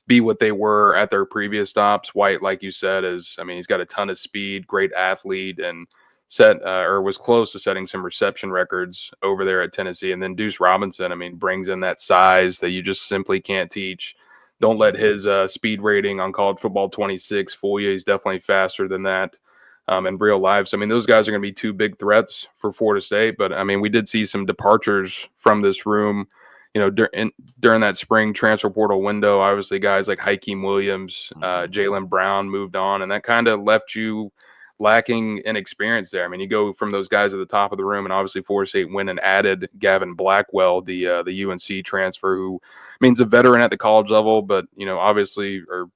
Speaker 2: be what they were at their previous stops. White, like you said, he's got a ton of speed, great athlete, and was close to setting some reception records over there at Tennessee. And then Deuce Robinson, brings in that size that you just simply can't teach. Don't let his speed rating on College Football 26 fool you. He's definitely faster than that in real life. So, those guys are going to be two big threats for Florida State. But, we did see some departures from this room, during that spring transfer portal window. Obviously, guys like Hakeem Williams, Jaylen Brown moved on, and that kind of left you lacking in experience there. You go from those guys at the top of the room, and obviously Florida State went and added Gavin Blackwell, the UNC transfer, who means a veteran at the college level, but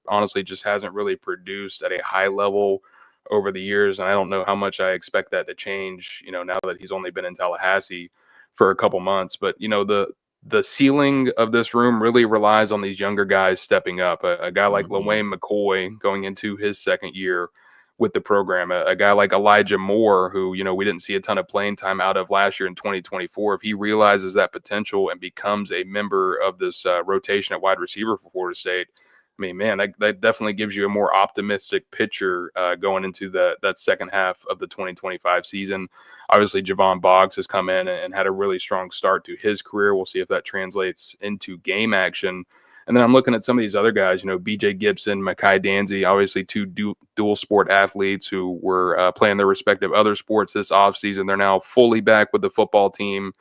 Speaker 2: honestly just hasn't really produced at a high level over the years. And I don't know how much I expect that to change, now that he's only been in Tallahassee for a couple months. But the ceiling of this room really relies on these younger guys stepping up. A guy like LaWayne McCoy going into his second year with the program, a guy like Elijah Moore, who, we didn't see a ton of playing time out of last year in 2024. If he realizes that potential and becomes a member of this rotation at wide receiver for Florida State, that definitely gives you a more optimistic picture going into that second half of the 2025 season. Obviously, Javon Boggs has come in and had a really strong start to his career. We'll see if that translates into game action. And then I'm looking at some of these other guys, BJ Gibson, Mekhi Danzy, obviously two dual sport athletes who were playing their respective other sports this offseason. They're now fully back with the football team.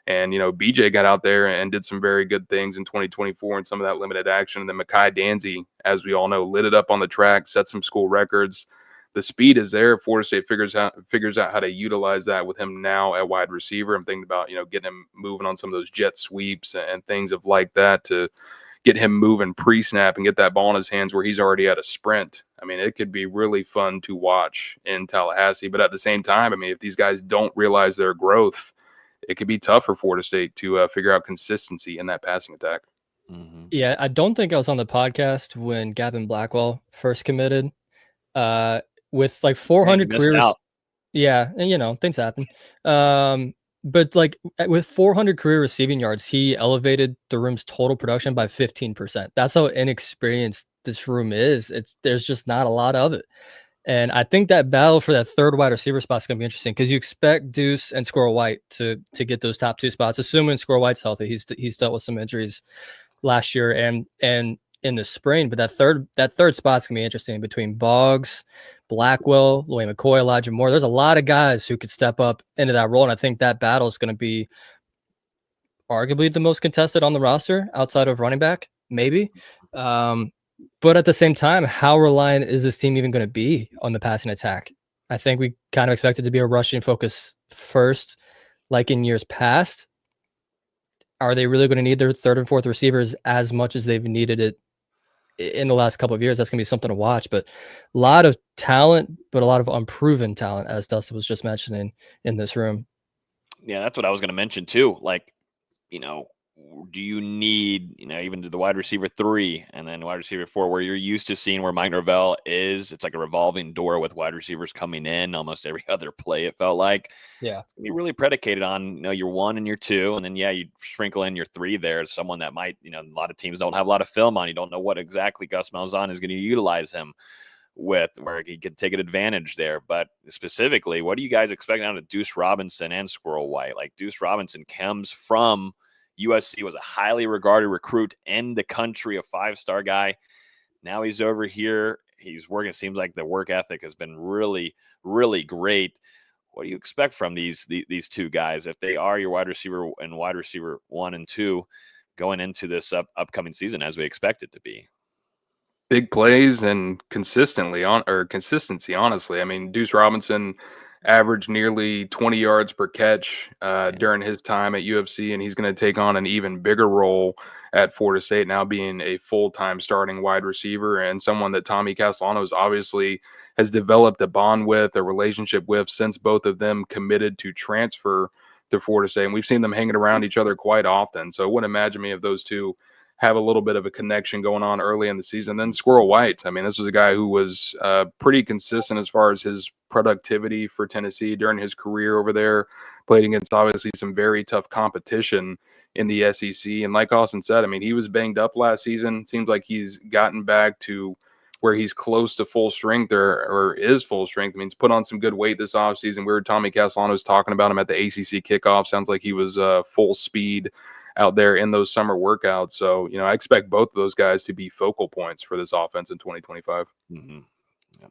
Speaker 2: And, BJ got out there and did some very good things in 2024 and some of that limited action. And then Mekhi Danzy, as we all know, lit it up on the track, set some school records. The speed is there. Florida State figures out how to utilize that with him now at wide receiver. I'm thinking about, getting him moving on some of those jet sweeps and things of like that to get him moving pre-snap and get that ball in his hands where he's already at a sprint. I mean, it could be really fun to watch in Tallahassee. But at the same time, I mean, if these guys don't realize their growth, it could be tough for Florida State to figure out consistency in that passing attack.
Speaker 1: Mm-hmm.
Speaker 3: Yeah, I don't think I was on the podcast when Gavin Blackwell first committed. With like 400 careers. Yeah, and things happen. But like with 400 career receiving yards, he elevated the room's total production by 15%. That's how inexperienced this room is. There's just not a lot of it. And I think that battle for that third wide receiver spot is going to be interesting because you expect Deuce and Squirrel White to get those top two spots, assuming Squirrel White's healthy. He's dealt with some injuries last year and in the spring, but that third spot's gonna be interesting between Boggs, Blackwell, Lloyd McCoy, Elijah Moore. There's a lot of guys who could step up into that role, and I think that battle is going to be arguably the most contested on the roster outside of running back, maybe. But at the same time, how reliant is this team even going to be on the passing attack? I think we kind of expect it to be a rushing focus first, like in years past. Are they really going to need their third and fourth receivers as much as they've needed it in the last couple of years? That's going to be something to watch, but a lot of talent, but a lot of unproven talent, as Dustin was just mentioning in this room.
Speaker 1: Yeah, that's what I was going to mention too. Like, do you need, even to the wide receiver 3 and then wide receiver 4, where you're used to seeing where Mike Norvell is? It's like a revolving door with wide receivers coming in almost every other play, it felt like.
Speaker 3: Yeah.
Speaker 1: It's going to be really predicated on, your 1 and your 2. And then, you sprinkle in your 3 there. Someone that might, a lot of teams don't have a lot of film on. You don't know what exactly Gus Malzahn is going to utilize him with, where he could take an advantage there. But specifically, what do you guys expect out of Deuce Robinson and Squirrel White? Like, Deuce Robinson comes from USC, was a highly regarded recruit in the country, a 5-star guy. Now he's over here. He's working. It seems like the work ethic has been really, really great. What do you expect from these two guys if they are your wide receiver 1 and 2 going into this upcoming season as we expect it to be?
Speaker 2: Big plays and consistency, honestly. I mean, Deuce Robinson averaged nearly 20 yards per catch during his time at UFC, and he's going to take on an even bigger role at Florida State, now being a full-time starting wide receiver and someone that Tommy Castellanos obviously has developed a bond with, a relationship with, since both of them committed to transfer to Florida State. And we've seen them hanging around each other quite often. So it wouldn't imagine me if those two have a little bit of a connection going on early in the season. Then Squirrel White, I mean, this was a guy who was pretty consistent as far as his productivity for Tennessee during his career over there, played against obviously some very tough competition in the SEC. And like Austin said, I mean, he was banged up last season. Seems like he's gotten back to where he's close to full strength or is full strength. I mean, he's put on some good weight this offseason. We heard Tommy Castellanos talking about him at the ACC kickoff. Sounds like he was full speed out there in those summer workouts. So, I expect both of those guys to be focal points for this offense in 2025.
Speaker 1: Mm-hmm. Yeah.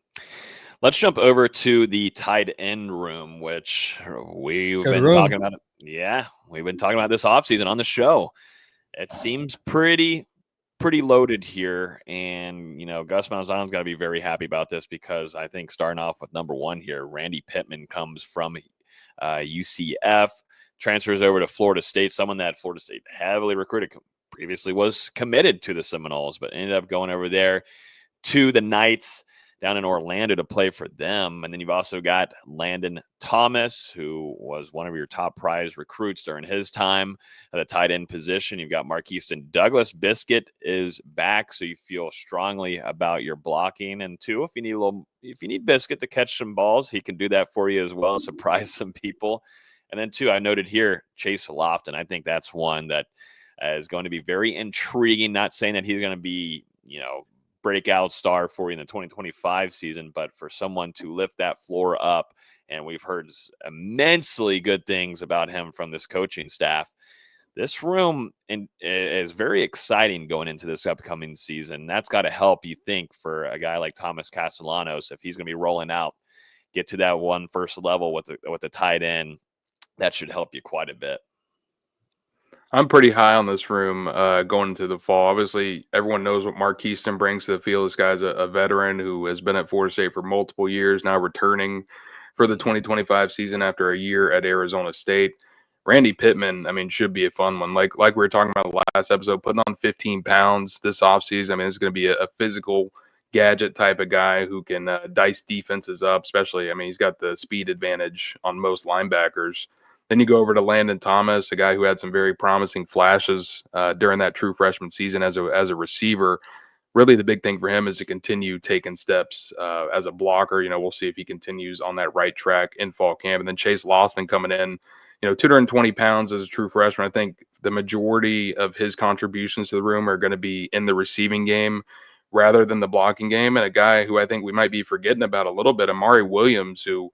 Speaker 1: Let's jump over to the tight end room, which we've been talking about. Yeah, we've been talking about this offseason on the show. It seems pretty loaded here. And, Gus Malzahn's got to be very happy about this because I think starting off with number 1 here, Randy Pittman comes from UCF. Transfers over to Florida State, someone that Florida State heavily recruited, previously was committed to the Seminoles, but ended up going over there to the Knights down in Orlando to play for them. And then you've also got Landon Thomas, who was one of your top prize recruits during his time at the tight end position. You've got Marquiston Douglas. Biscuit is back, so you feel strongly about your blocking. And 2, if you need Biscuit to catch some balls, he can do that for you as well and surprise some people. And then 2, I noted here, Chase Lofton. I think that's one that is going to be very intriguing. Not saying that he's going to be, breakout star for you in the 2025 season, but for someone to lift that floor up, and we've heard immensely good things about him from this coaching staff. this room is very exciting going into this upcoming season. That's got to help, you think, for a guy like Thomas Castellanos, if he's going to be rolling out, get to that one first level with the tight end. That should help you quite a bit.
Speaker 2: I'm pretty high on this room going into the fall. Obviously, everyone knows what Mark Keaston brings to the field. This guy's a veteran who has been at Florida State for multiple years, now returning for the 2025 season after a year at Arizona State. Randy Pittman, I mean, should be a fun one. Like we were talking about last episode, putting on 15 pounds this offseason. I mean, it's going to be a physical gadget type of guy who can dice defenses up, especially, I mean, he's got the speed advantage on most linebackers. Then you go over to Landon Thomas, a guy who had some very promising flashes during that true freshman season as a receiver. Really, the big thing for him is to continue taking steps as a blocker. You know, we'll see if he continues on that right track in fall camp. And then Chase Lofton coming in, 220 pounds as a true freshman. I think the majority of his contributions to the room are going to be in the receiving game rather than the blocking game. And a guy who I think we might be forgetting about a little bit, Amari Williams, who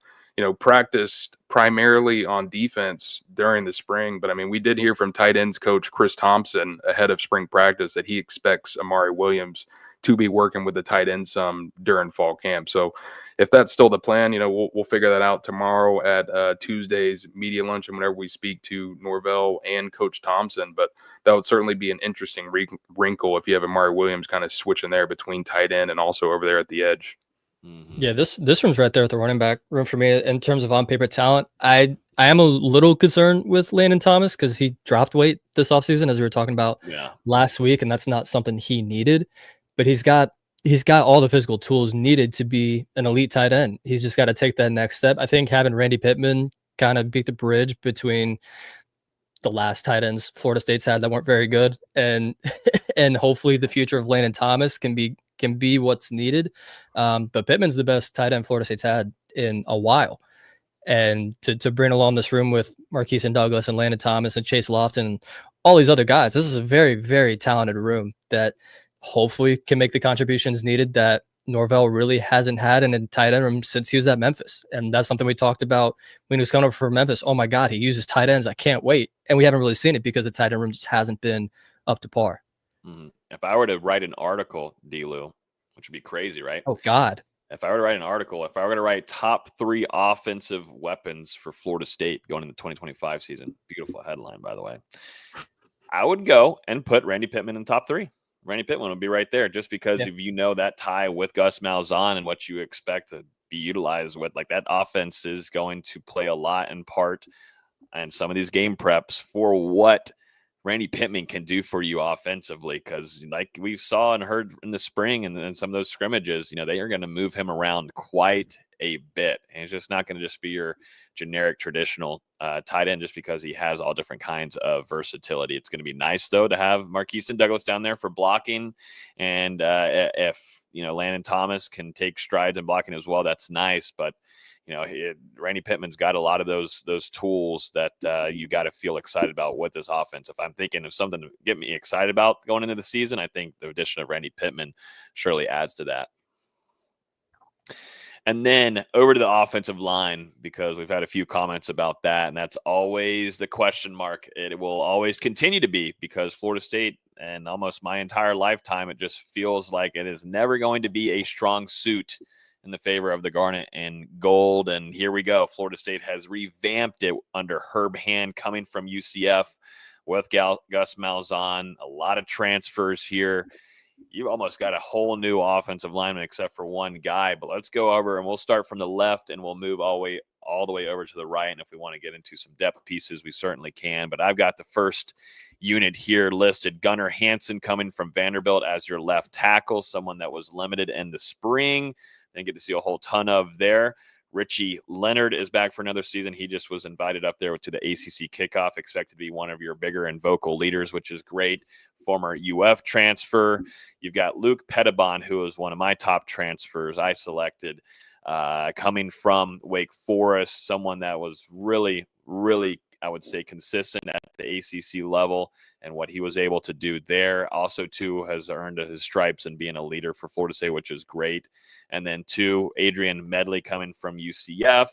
Speaker 2: practiced primarily on defense during the spring. But I mean, we did hear from tight ends coach Chris Thompson ahead of spring practice that he expects Amari Williams to be working with the tight end some during fall camp. So if that's still the plan, we'll figure that out tomorrow at Tuesday's media lunch and whenever we speak to Norvell and Coach Thompson. But that would certainly be an interesting wrinkle if you have Amari Williams kind of switching there between tight end and also over there at the edge.
Speaker 3: Mm-hmm. Yeah, this room's right there at the running back room for me in terms of on paper talent. I am a little concerned with Landon Thomas because he dropped weight this offseason, as we were talking about last week, and that's not something he needed. But he's got all the physical tools needed to be an elite tight end. He's just got to take that next step. I think having Randy Pittman kind of beat the bridge between the last tight ends Florida State's had that weren't very good, and hopefully the future of Landon Thomas can be what's needed. But Pittman's the best tight end Florida State's had in a while. And to bring along this room with Marquise and Douglas and Landon Thomas and Chase Lofton and all these other guys, this is a very, very talented room that hopefully can make the contributions needed that Norvell really hasn't had in a tight end room since he was at Memphis. And that's something we talked about when he was coming over for Memphis. Oh my God, he uses tight ends. I can't wait. And we haven't really seen it because the tight end room just hasn't been up to par.
Speaker 1: Mm-hmm. If I were to write an article, D-Lou, which would be crazy, right?
Speaker 3: Oh, God.
Speaker 1: If I were to write an article, if I were to write top 3 offensive weapons for Florida State going into the 2025 season, beautiful headline, by the way, I would go and put Randy Pittman in top 3. Randy Pittman would be right there just because of, that tie with Gus Malzahn and what you expect to be utilized with. Like, that offense is going to play a lot in part and some of these game preps for what Randy Pittman can do for you offensively, because like we saw and heard in the spring and some of those scrimmages, they are going to move him around quite a bit. And he's just not going to just be your generic traditional tight end just because he has all different kinds of versatility. It's going to be nice, though, to have Marquise and Douglas down there for blocking. And if, Landon Thomas can take strides in blocking as well, that's nice. But Randy Pittman's got a lot of those tools that you got to feel excited about with this offense. If I'm thinking of something to get me excited about going into the season, I think the addition of Randy Pittman surely adds to that. And then over to the offensive line, because we've had a few comments about that, and that's always the question mark. It will always continue to be, because Florida State, and almost my entire lifetime, it just feels like it is never going to be a strong suit in the favor of the garnet and gold. And here we go. Florida State has revamped it under Herb Hand coming from UCF with Gus Malzahn. A lot of transfers here. You've almost got a whole new offensive lineman except for one guy. But let's go over, and we'll start from the left and we'll move all the way over to the right. And if we want to get into some depth pieces, we certainly can. But I've got the first unit here listed. Gunnar Hansen coming from Vanderbilt as your left tackle, someone that was limited in the spring. Didn't get to see a whole ton of there. Richie Leonard is back for another season. He just was invited up there to the ACC kickoff, expected to be one of your bigger and vocal leaders, which is great. Former UF transfer. You've got Luke Pettibon, who is one of my top transfers I selected, coming from Wake Forest, someone that was really, really, I would say, consistent at the ACC level and what he was able to do there. Also, too, has earned his stripes and being a leader for Florida State, which is great. And then 2, Adrian Medley coming from UCF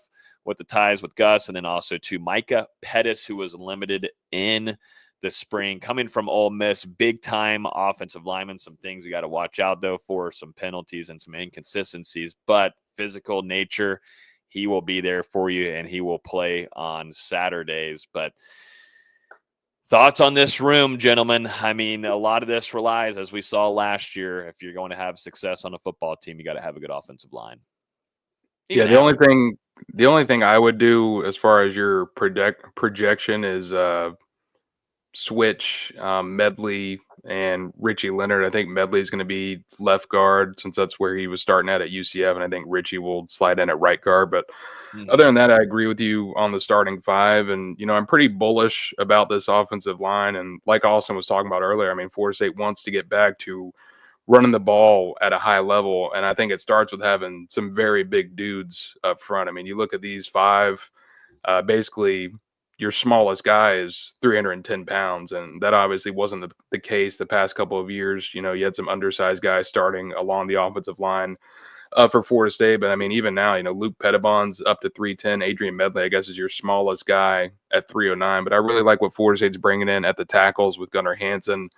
Speaker 1: with the ties with Gus. And then also 2, Micah Pettis, who was limited in this spring, coming from Ole Miss, big-time offensive lineman. Some things you got to watch out, though, for some penalties and some inconsistencies. But physical nature, he will be there for you, and he will play on Saturdays. But thoughts on this room, gentlemen? I mean, a lot of this relies, as we saw last year, if you're going to have success on a football team, you got to have a good offensive line.
Speaker 2: Yeah, the only thing I would do as far as your projection is switch Medley and Richie Leonard. I think Medley is going to be left guard since that's where he was starting at UCF, and I think Richie will slide in at right guard. But other than that, I agree with you on the starting five, and I'm pretty bullish about this offensive line. And like Austin was talking about earlier, I mean, Florida State wants to get back to running the ball at a high level, and I think it starts with having some very big dudes up front. I mean, you look at these five, basically your smallest guy is 310 pounds, and that obviously wasn't the case the past couple of years. You had some undersized guys starting along the offensive line for Florida State, but I mean, even now, Luke Pettibon's up to 310. Adrian Medley, I guess, is your smallest guy at 309, but I really like what Florida State's bringing in at the tackles with Gunnar Hansen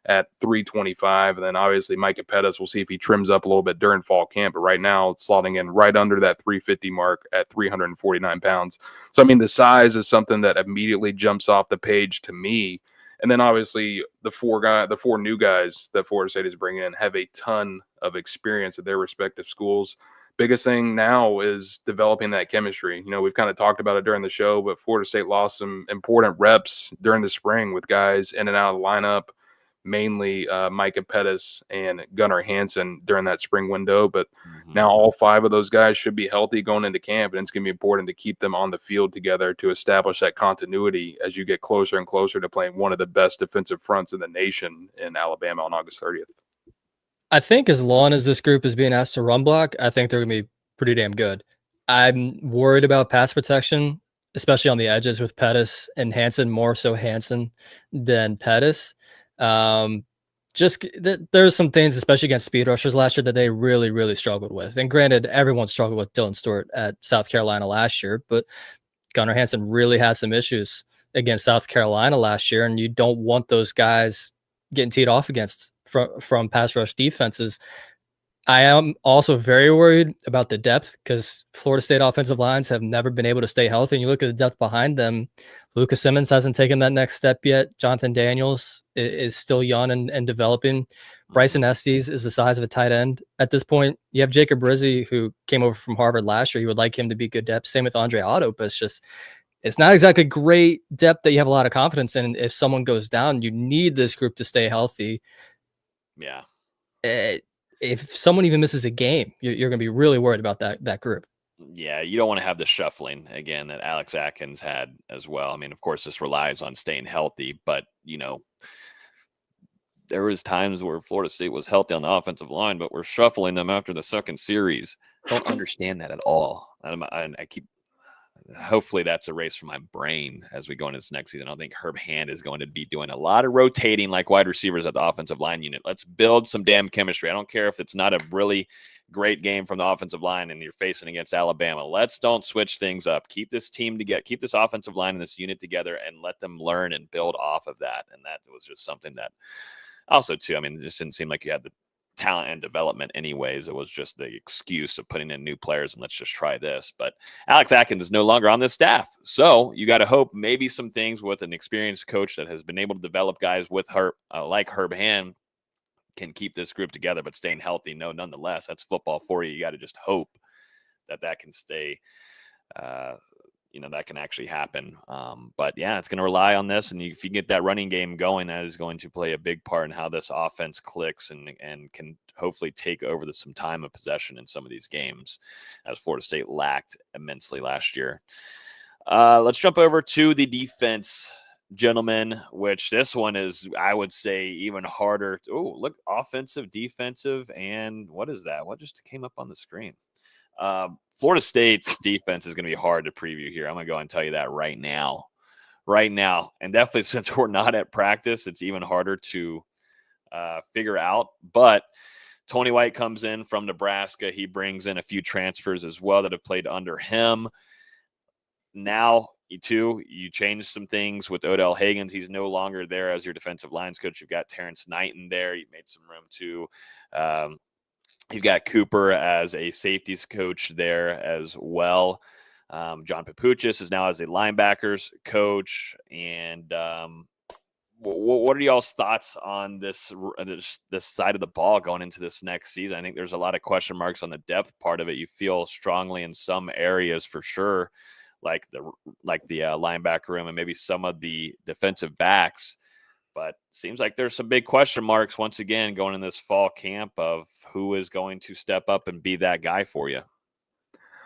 Speaker 2: at 325, and then obviously Micah Pettis, we'll see if he trims up a little bit during fall camp, but right now it's slotting in right under that 350 mark at 349 pounds. So I mean, the size is something that immediately jumps off the page to me. And then obviously the four new guys that Florida State is bringing in have a ton of experience at their respective schools. Biggest thing now is developing that chemistry. We've kind of talked about it during the show, but Florida State lost some important reps during the spring with guys in and out of the lineup, mainly Micah Pettis and Gunnar Hansen during that spring window. But now all five of those guys should be healthy going into camp, and it's going to be important to keep them on the field together to establish that continuity as you get closer and closer to playing one of the best defensive fronts in the nation in Alabama on August 30th.
Speaker 3: I think as long as this group is being asked to run block, I think they're going to be pretty damn good. I'm worried about pass protection, especially on the edges with Pettis and Hansen, more so Hansen than Pettis. There's some things, especially against speed rushers last year, that they really, really struggled with. And granted, everyone struggled with Dylan Stewart at South Carolina last year, but Gunnar Hansen really had some issues against South Carolina last year, and you don't want those guys getting teed off against from pass rush defenses. I am also very worried about the depth because Florida State offensive lines have never been able to stay healthy. And you look at the depth behind them, Lucas Simmons hasn't taken that next step yet. Jonathan Daniels is still young and developing. Bryson Estes is the size of a tight end at this point. You have Jacob Rizzi, who came over from Harvard last year. You would like him to be good depth. Same with Andre Otto, but it's not exactly great depth that you have a lot of confidence in. If someone goes down, you need this group to stay healthy.
Speaker 1: Yeah.
Speaker 3: If someone even misses a game, you're going to be really worried about that group.
Speaker 1: Yeah, you don't want to have the shuffling again that Alex Atkins had as well. I mean, of course, this relies on staying healthy, but there was times where Florida State was healthy on the offensive line, but we're shuffling them after the second series. Don't understand that at all. I keep. Hopefully that's erased from my brain as we go into this next season. I don't think Herb Hand is going to be doing a lot of rotating like wide receivers at the offensive line unit. Let's build some damn chemistry. I don't care if it's not a really great game from the offensive line and you're facing against Alabama. Don't switch things up. Keep this team together. Keep this offensive line and this unit together and let them learn and build off of that. And that was just something that also, too, I mean, it just didn't seem like you had the talent and development anyways. It was just the excuse of putting in new players and let's just try this. But Alex Atkins is no longer on this staff, so you got to hope maybe some things with an experienced coach that has been able to develop guys with her like Herb Hand can keep this group together, but staying healthy. Nonetheless, that's football for you. You got to just hope that can stay that can actually happen. But yeah, it's going to rely on this. And if you get that running game going, that is going to play a big part in how this offense clicks and can hopefully take over some time of possession in some of these games, as Florida State lacked immensely last year. Let's jump over to the defense, gentlemen, which this one is, I would say, even harder. Oh, look, offensive, defensive, and what is that? What just came up on the screen? Florida State's defense is going to be hard to preview here. I'm going to go and tell you that right now. And definitely since we're not at practice, it's even harder to figure out. But Tony White comes in from Nebraska. He brings in a few transfers as well that have played under him. Now, you changed some things with Odell Higgins. He's no longer there as your defensive lines coach. You've got Terrence Knighton there. You made some room too. You've got Cooper as a safeties coach there as well. John Papuchis is now as a linebackers coach. And what are y'all's thoughts on this side of the ball going into this next season? I think there's a lot of question marks on the depth part of it. You feel strongly in some areas for sure, like the linebacker room and maybe some of the defensive backs. But seems like there's some big question marks once again going in this fall camp of who is going to step up and be that guy for you.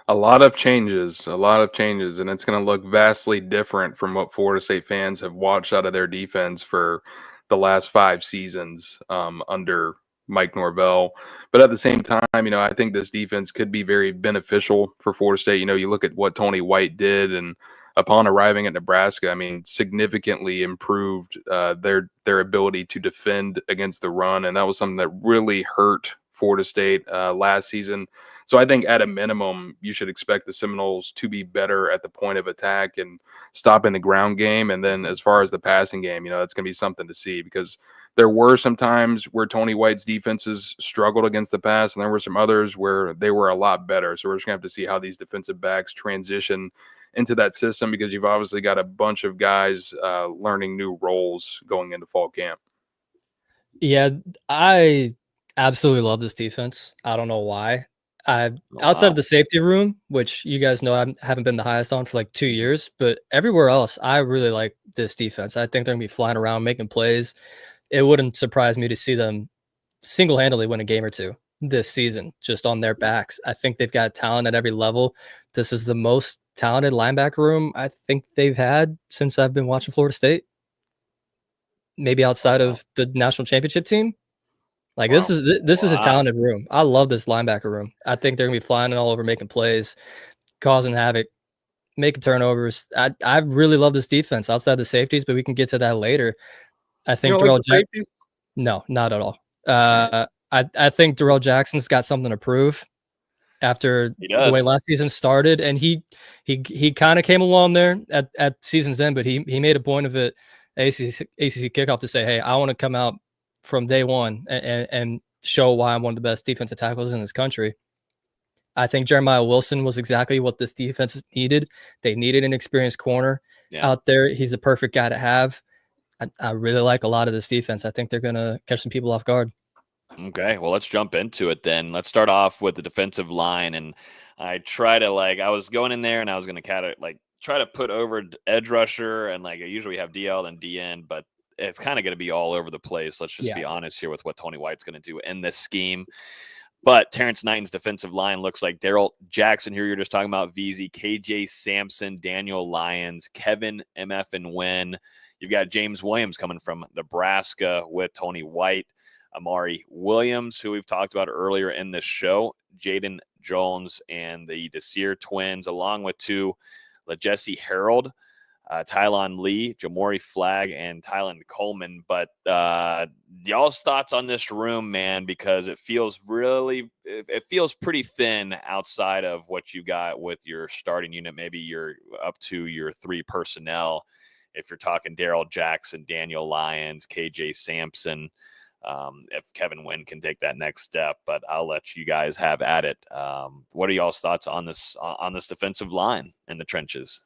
Speaker 2: A lot of changes, and it's going to look vastly different from what Florida State fans have watched out of their defense for the last 5 seasons under Mike Norvell. But at the same time, I think this defense could be very beneficial for Florida State. You look at what Tony White did, and upon arriving at Nebraska, significantly improved their ability to defend against the run, and that was something that really hurt Florida State last season. So I think at a minimum, you should expect the Seminoles to be better at the point of attack and stopping the ground game. And then as far as the passing game, that's going to be something to see, because there were some times where Tony White's defenses struggled against the pass, and there were some others where they were a lot better. So we're just going to have to see how these defensive backs transition into that system, because you've obviously got a bunch of guys learning new roles going into fall camp.
Speaker 3: Yeah, I absolutely love this defense. I don't know why. Outside of the safety room, which you guys know I haven't been the highest on for like 2 years, but everywhere else, I really like this defense. I think they're going to be flying around, making plays. It wouldn't surprise me to see them single-handedly win a game or two this season, just on their backs. I think they've got talent at every level. This is the most talented linebacker room I think they've had since I've been watching Florida State. Maybe outside of the national championship team. Like, this is a talented room. I love this linebacker room. I think they're gonna be flying all over, making plays, causing havoc, making turnovers. I really love this defense outside the safeties, but we can get to that later. I think Darrell Jackson. No, not at all. I think Darrell Jackson's got something to prove after the way last season started, and he kind of came along there at season's end, but he made a point of it, ACC kickoff, to say, hey, I want to come out from day one and show why I'm one of the best defensive tackles in this country. I think Jeremiah Wilson was exactly what this defense needed. They needed an experienced corner out there. He's the perfect guy to have. I really like a lot of this defense. I think they're going to catch some people off guard.
Speaker 1: Okay, well, let's jump into it then. Let's start off with the defensive line. And I try to, I was going in there and I was going to try to put over edge rusher, and I usually have DL and DN, but it's kind of going to be all over the place. Let's just be honest here with what Tony White's going to do in this scheme. But Terrence Knighton's defensive line looks like Darrell Jackson here. You're just talking about VZ, KJ Sampson, Daniel Lyons, Kevin MF and Wynn. You've got James Williams coming from Nebraska with Tony White, Amari Williams, who we've talked about earlier in this show, Jaden Jones and the Desir twins, along with 2 Jesse Harold, Tylon Lee, Jamori Flagg, and Tylen Coleman. But y'all's thoughts on this room, man, because it feels pretty thin outside of what you got with your starting unit. Maybe you're up to your 3 personnel. If you're talking Darrell Jackson, Daniel Lyons, KJ Sampson, if Kevin Wynn can take that next step, but I'll let you guys have at it. What are y'all's thoughts on this defensive line in the trenches?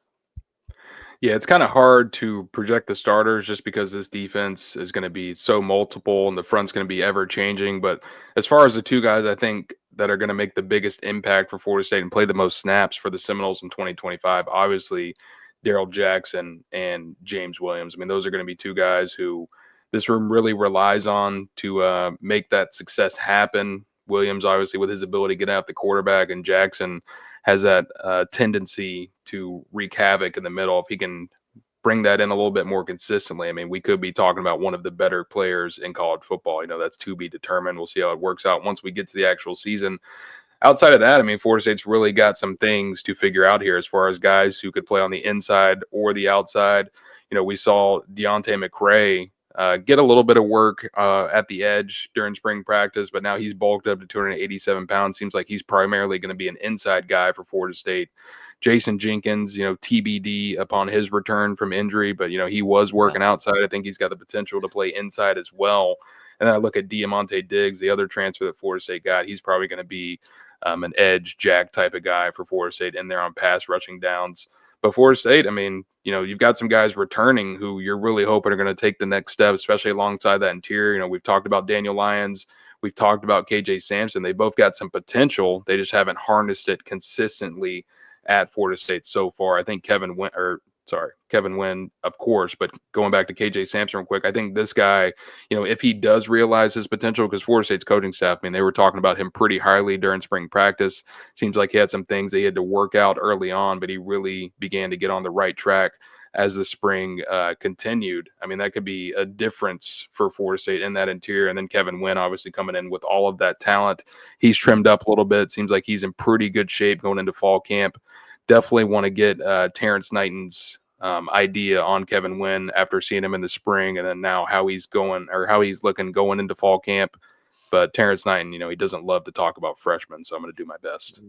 Speaker 2: Yeah, it's kind of hard to project the starters just because this defense is going to be so multiple and the front's going to be ever changing. But as far as the 2 guys, I think that are going to make the biggest impact for Florida State and play the most snaps for the Seminoles in 2025, obviously Darrell Jackson and James Williams. Those are going to be 2 guys who this room really relies on to make that success happen. Williams, obviously, with his ability to get out the quarterback, and Jackson has that tendency to wreak havoc in the middle. If he can bring that in a little bit more consistently, we could be talking about one of the better players in college football. That's to be determined. We'll see how it works out once we get to the actual season. Outside of that, Florida State's really got some things to figure out here as far as guys who could play on the inside or the outside. We saw Deontay McRae get a little bit of work at the edge during spring practice, but now he's bulked up to 287 pounds. Seems like he's primarily going to be an inside guy for Florida State. Jason Jenkins, TBD upon his return from injury, but, he was working outside. I think he's got the potential to play inside as well. And then I look at Diamante Diggs, the other transfer that Florida State got. He's probably going to be an edge jack type of guy for Florida State in there on pass rushing downs. But Florida State, you've got some guys returning who you're really hoping are going to take the next step, especially alongside that interior. We've talked about Daniel Lyons. We've talked about KJ Sampson. They both got some potential. They just haven't harnessed it consistently at Florida State so far. I think Kevin Wynn, of course, but going back to KJ Sampson real quick, I think this guy, if he does realize his potential, because Florida State's coaching staff, they were talking about him pretty highly during spring practice. Seems like he had some things that he had to work out early on, but he really began to get on the right track as the spring continued. That could be a difference for Florida State in that interior. And then Kevin Wynn obviously coming in with all of that talent. He's trimmed up a little bit. Seems like he's in pretty good shape going into fall camp. Definitely want to get Terrence Knighton's idea on Kevin Wynn after seeing him in the spring, and then now how he's looking going into fall camp. But Terrence Knighton, he doesn't love to talk about freshmen, so I'm going to do my best.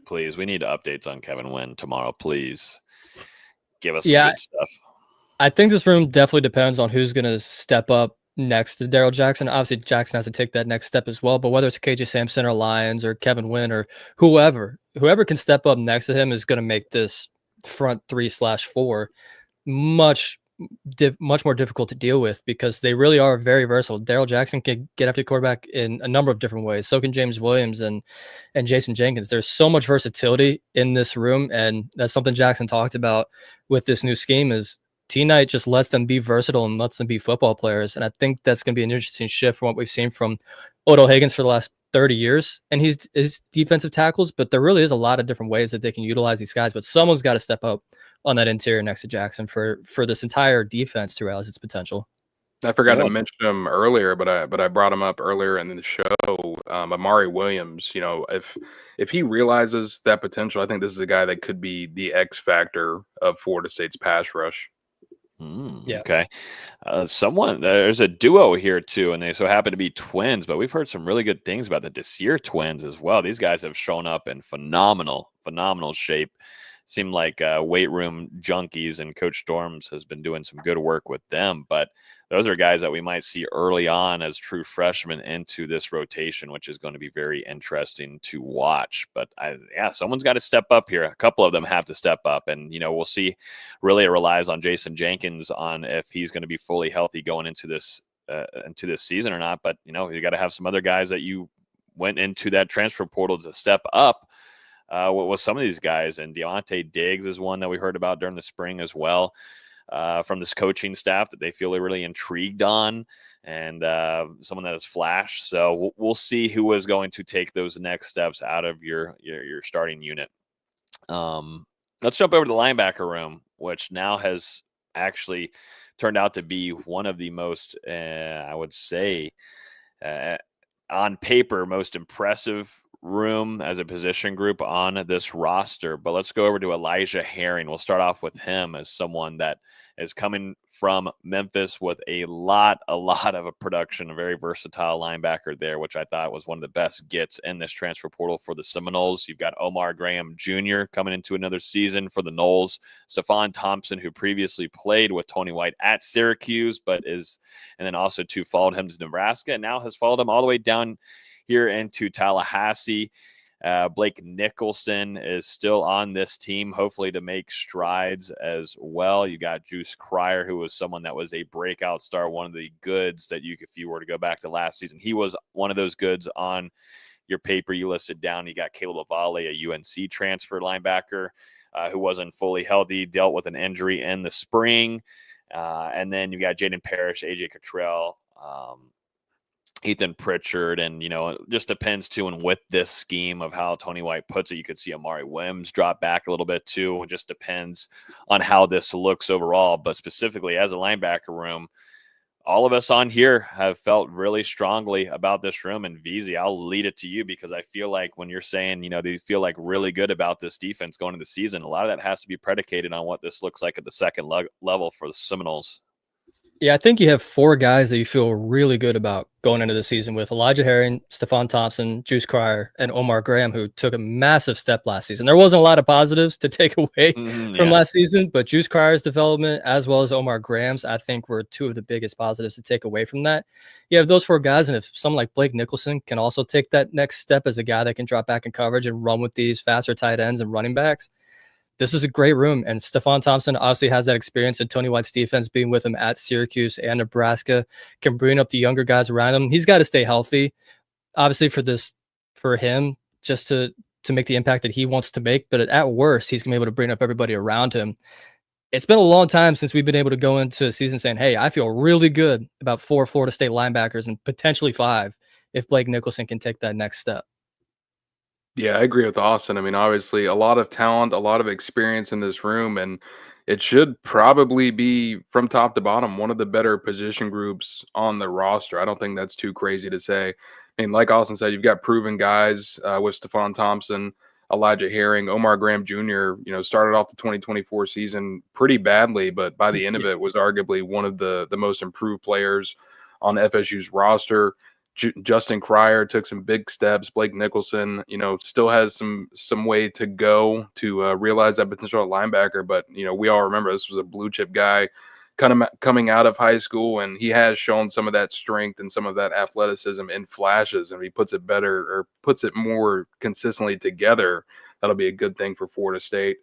Speaker 1: Please, we need updates on Kevin Wynn tomorrow. Please give us some good stuff.
Speaker 3: I think this room definitely depends on who's going to step up next to Daryl Jackson. Obviously, Jackson has to take that next step as well, but whether it's KJ Sampson or Lyons or Kevin Wynn or whoever can step up next to him is going to make this front 3/4 much more difficult to deal with, because they really are very versatile. Daryl Jackson can get after the quarterback in a number of different ways. So can James Williams and Jason Jenkins. There's so much versatility in this room, and that's something Jackson talked about with this new scheme is T-Knight just lets them be versatile and lets them be football players. And I think that's going to be an interesting shift from what we've seen from Odell Higgins for the last 30 years and his defensive tackles, but there really is a lot of different ways that they can utilize these guys, but someone's got to step up on that interior next to Jackson for this entire defense to realize its potential.
Speaker 2: I forgot to mention him earlier, but I brought him up earlier in the show. Amari Williams, if he realizes that potential, I think this is a guy that could be the X factor of Florida State's pass rush.
Speaker 1: Okay. There's a duo here too, and they so happen to be twins, but we've heard some really good things about the Desir twins as well. These guys have shown up in phenomenal shape. Seem like weight room junkies, and Coach Storms has been doing some good work with them, but those are guys that we might see early on as true freshmen into this rotation, which is going to be very interesting to watch. But someone's got to step up here. A couple of them have to step up, and we'll see. Really, it relies on Jason Jenkins on if he's going to be fully healthy going into this season or not. But you got to have some other guys that you went into that transfer portal to step up with some of these guys. And Diamante Diggs is one that we heard about during the spring as well. From this coaching staff that they feel they're really intrigued on, and someone that has flashed. So we'll see who is going to take those next steps out of your starting unit. Let's jump over to the linebacker room, which now has actually turned out to be one of the most, I would say, on paper, most impressive room as a position group on this roster. But let's go over to Elijah Herring. We'll start off with him as someone that is coming from Memphis with a lot of a production, a very versatile linebacker there, which I thought was one of the best gets in this transfer portal for the Seminoles. You've got Omar Graham Jr. coming into another season for the Noles. Stephon Thompson, who previously played with Tony White at Syracuse, and then also followed him to Nebraska, and now has followed him all the way down here into Tallahassee. Blake Nicholson is still on this team, hopefully to make strides as well. You got Juice Cryer, who was someone that was a breakout star, one of the goods that if you were to go back to last season, he was one of those goods on your paper you listed down. You got Caleb Avale, a UNC transfer linebacker who wasn't fully healthy, dealt with an injury in the spring. And then you got Jaden Parrish, AJ Cottrell, Ethan Pritchard, and it just depends too. And with this scheme of how Tony White puts it, you could see Amari Williams drop back a little bit too. It just depends on how this looks overall. But specifically as a linebacker room, all of us on here have felt really strongly about this room. And VZ, I'll lead it to you, because I feel like when you're saying, they feel like really good about this defense going into the season, a lot of that has to be predicated on what this looks like at the second level for the Seminoles.
Speaker 3: Yeah, I think you have 4 guys that you feel really good about going into the season with Elijah Herring, Stephon Thompson, Juice Cryer, and Omar Graham, who took a massive step last season. There wasn't a lot of positives to take away from last season, but Juice Cryer's development as well as Omar Graham's, I think, were 2 of the biggest positives to take away from that. You have those 4 guys, and if someone like Blake Nicholson can also take that next step as a guy that can drop back in coverage and run with these faster tight ends and running backs, this is a great room. And Stephon Thompson obviously has that experience in Tony White's defense, being with him at Syracuse and Nebraska, can bring up the younger guys around him. He's got to stay healthy, obviously, for him, just to make the impact that he wants to make. But at worst, he's going to be able to bring up everybody around him. It's been a long time since we've been able to go into a season saying, hey, I feel really good about 4 Florida State linebackers and potentially 5 if Blake Nicholson can take that next step.
Speaker 2: Yeah, I agree with Austin. I mean, obviously, a lot of talent, a lot of experience in this room, and it should probably be from top to bottom one of the better position groups on the roster. I don't think that's too crazy to say. I mean, like Austin said, you've got proven guys with Stephon Thompson, Elijah Herring, Omar Graham Jr. Started off the 2024 season pretty badly, but by the end of it was arguably one of the most improved players on FSU's roster. Justin Cryer took some big steps. Blake Nicholson, still has some way to go to realize that potential at linebacker. But we all remember this was a blue chip guy, kind of coming out of high school, and he has shown some of that strength and some of that athleticism in flashes. And if he puts it better or puts it more consistently together, that'll be a good thing for Florida State.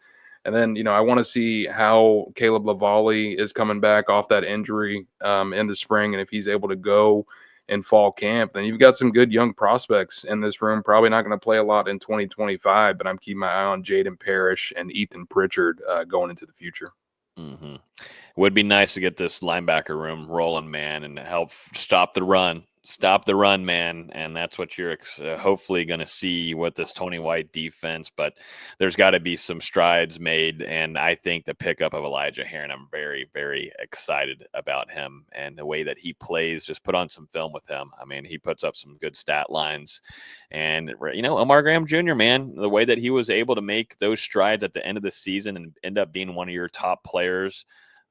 Speaker 2: And then, I want to see how Caleb Lavallee is coming back off that injury in the spring, and if he's able to go in fall camp. Then you've got some good young prospects in this room. Probably not going to play a lot in 2025, but I'm keeping my eye on Jaden Parrish and Ethan Pritchard going into the future.
Speaker 1: Mm-hmm. It would be nice to get this linebacker room rolling, man, and help stop the run. Stop the run, man. And that's what you're hopefully going to see with this Tony White defense. But there's got to be some strides made. And I think the pickup of Elijah Herring, I'm very, very excited about him and the way that he plays. Just put on some film with him. I mean, he puts up some good stat lines. And, Omar Graham Jr., man, the way that he was able to make those strides at the end of the season and end up being one of your top players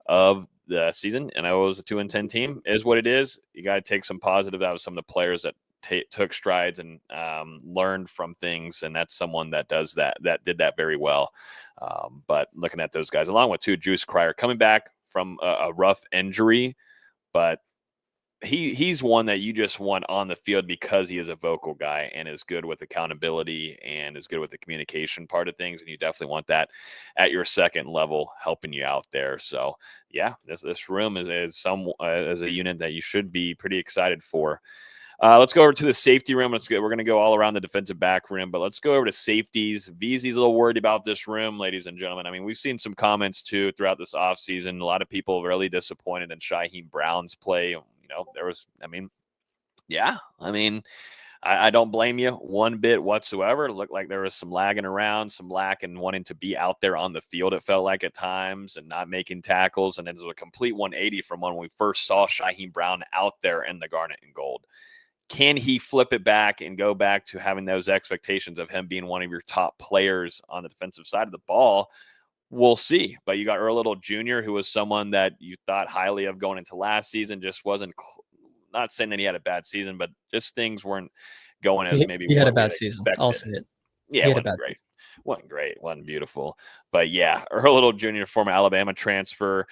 Speaker 1: of the season, and I was a 2-10 team, is what it is. You got to take some positive out of some of the players that took strides and learned from things, and that's someone that does that did that very well. But looking at those guys, along with Juice Cryer coming back from a rough injury, but he's one that you just want on the field because he is a vocal guy and is good with accountability and is good with the communication part of things. And you definitely want that at your second level helping you out there. So yeah, this room is as a unit that you should be pretty excited for. Let's go over to the safety room. We're going to go all around the defensive back room, but let's go over to safeties. VZ's a little worried about this room, ladies and gentlemen. I mean, we've seen some comments too throughout this offseason. A lot of people really disappointed in Shyheim Brown's play. I don't blame you one bit whatsoever. It looked like there was some lagging around, some lack in wanting to be out there on the field, it felt like at times, and not making tackles. And it was a complete 180 from when we first saw Shyheim Brown out there in the garnet and gold. Can he flip it back and go back to having those expectations of him being one of your top players on the defensive side of the ball? We'll see. But you got Earl Little Jr., who was someone that you thought highly of going into last season, just wasn't not saying that he had a bad season, but just things weren't going as maybe
Speaker 3: he had a bad season. I'll say it.
Speaker 1: Yeah, it wasn't great. Wasn't great. Wasn't beautiful. But yeah, Earl Little Jr., former Alabama transfer.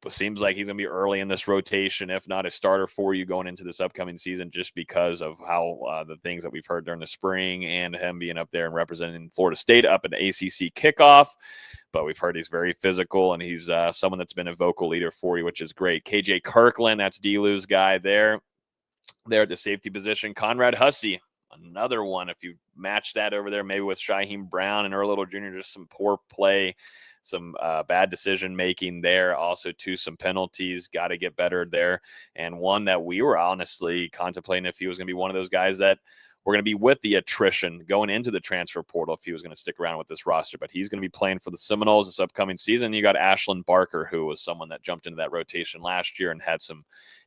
Speaker 1: Seems like he's going to be early in this rotation, if not a starter for you going into this upcoming season, just because of how the things that we've heard during the spring and him being up there and representing Florida State up in the ACC kickoff. But we've heard he's very physical, and he's someone that's been a vocal leader for you, which is great. KJ Kirkland, that's D-Lou's guy there at the safety position. Conrad Hussey, another one. If you match that over there, maybe with Shyheim Brown and Earl Little Jr., just some poor play, some bad decision making there. Also, some penalties. Got to get better there. And one that we were honestly contemplating if he was going to be one of those guys that we're going to be with the attrition going into the transfer portal if he was going to stick around with this roster. But he's going to be playing for the Seminoles this upcoming season. You got Ashlyn Barker, who was someone that jumped into that rotation last year and had some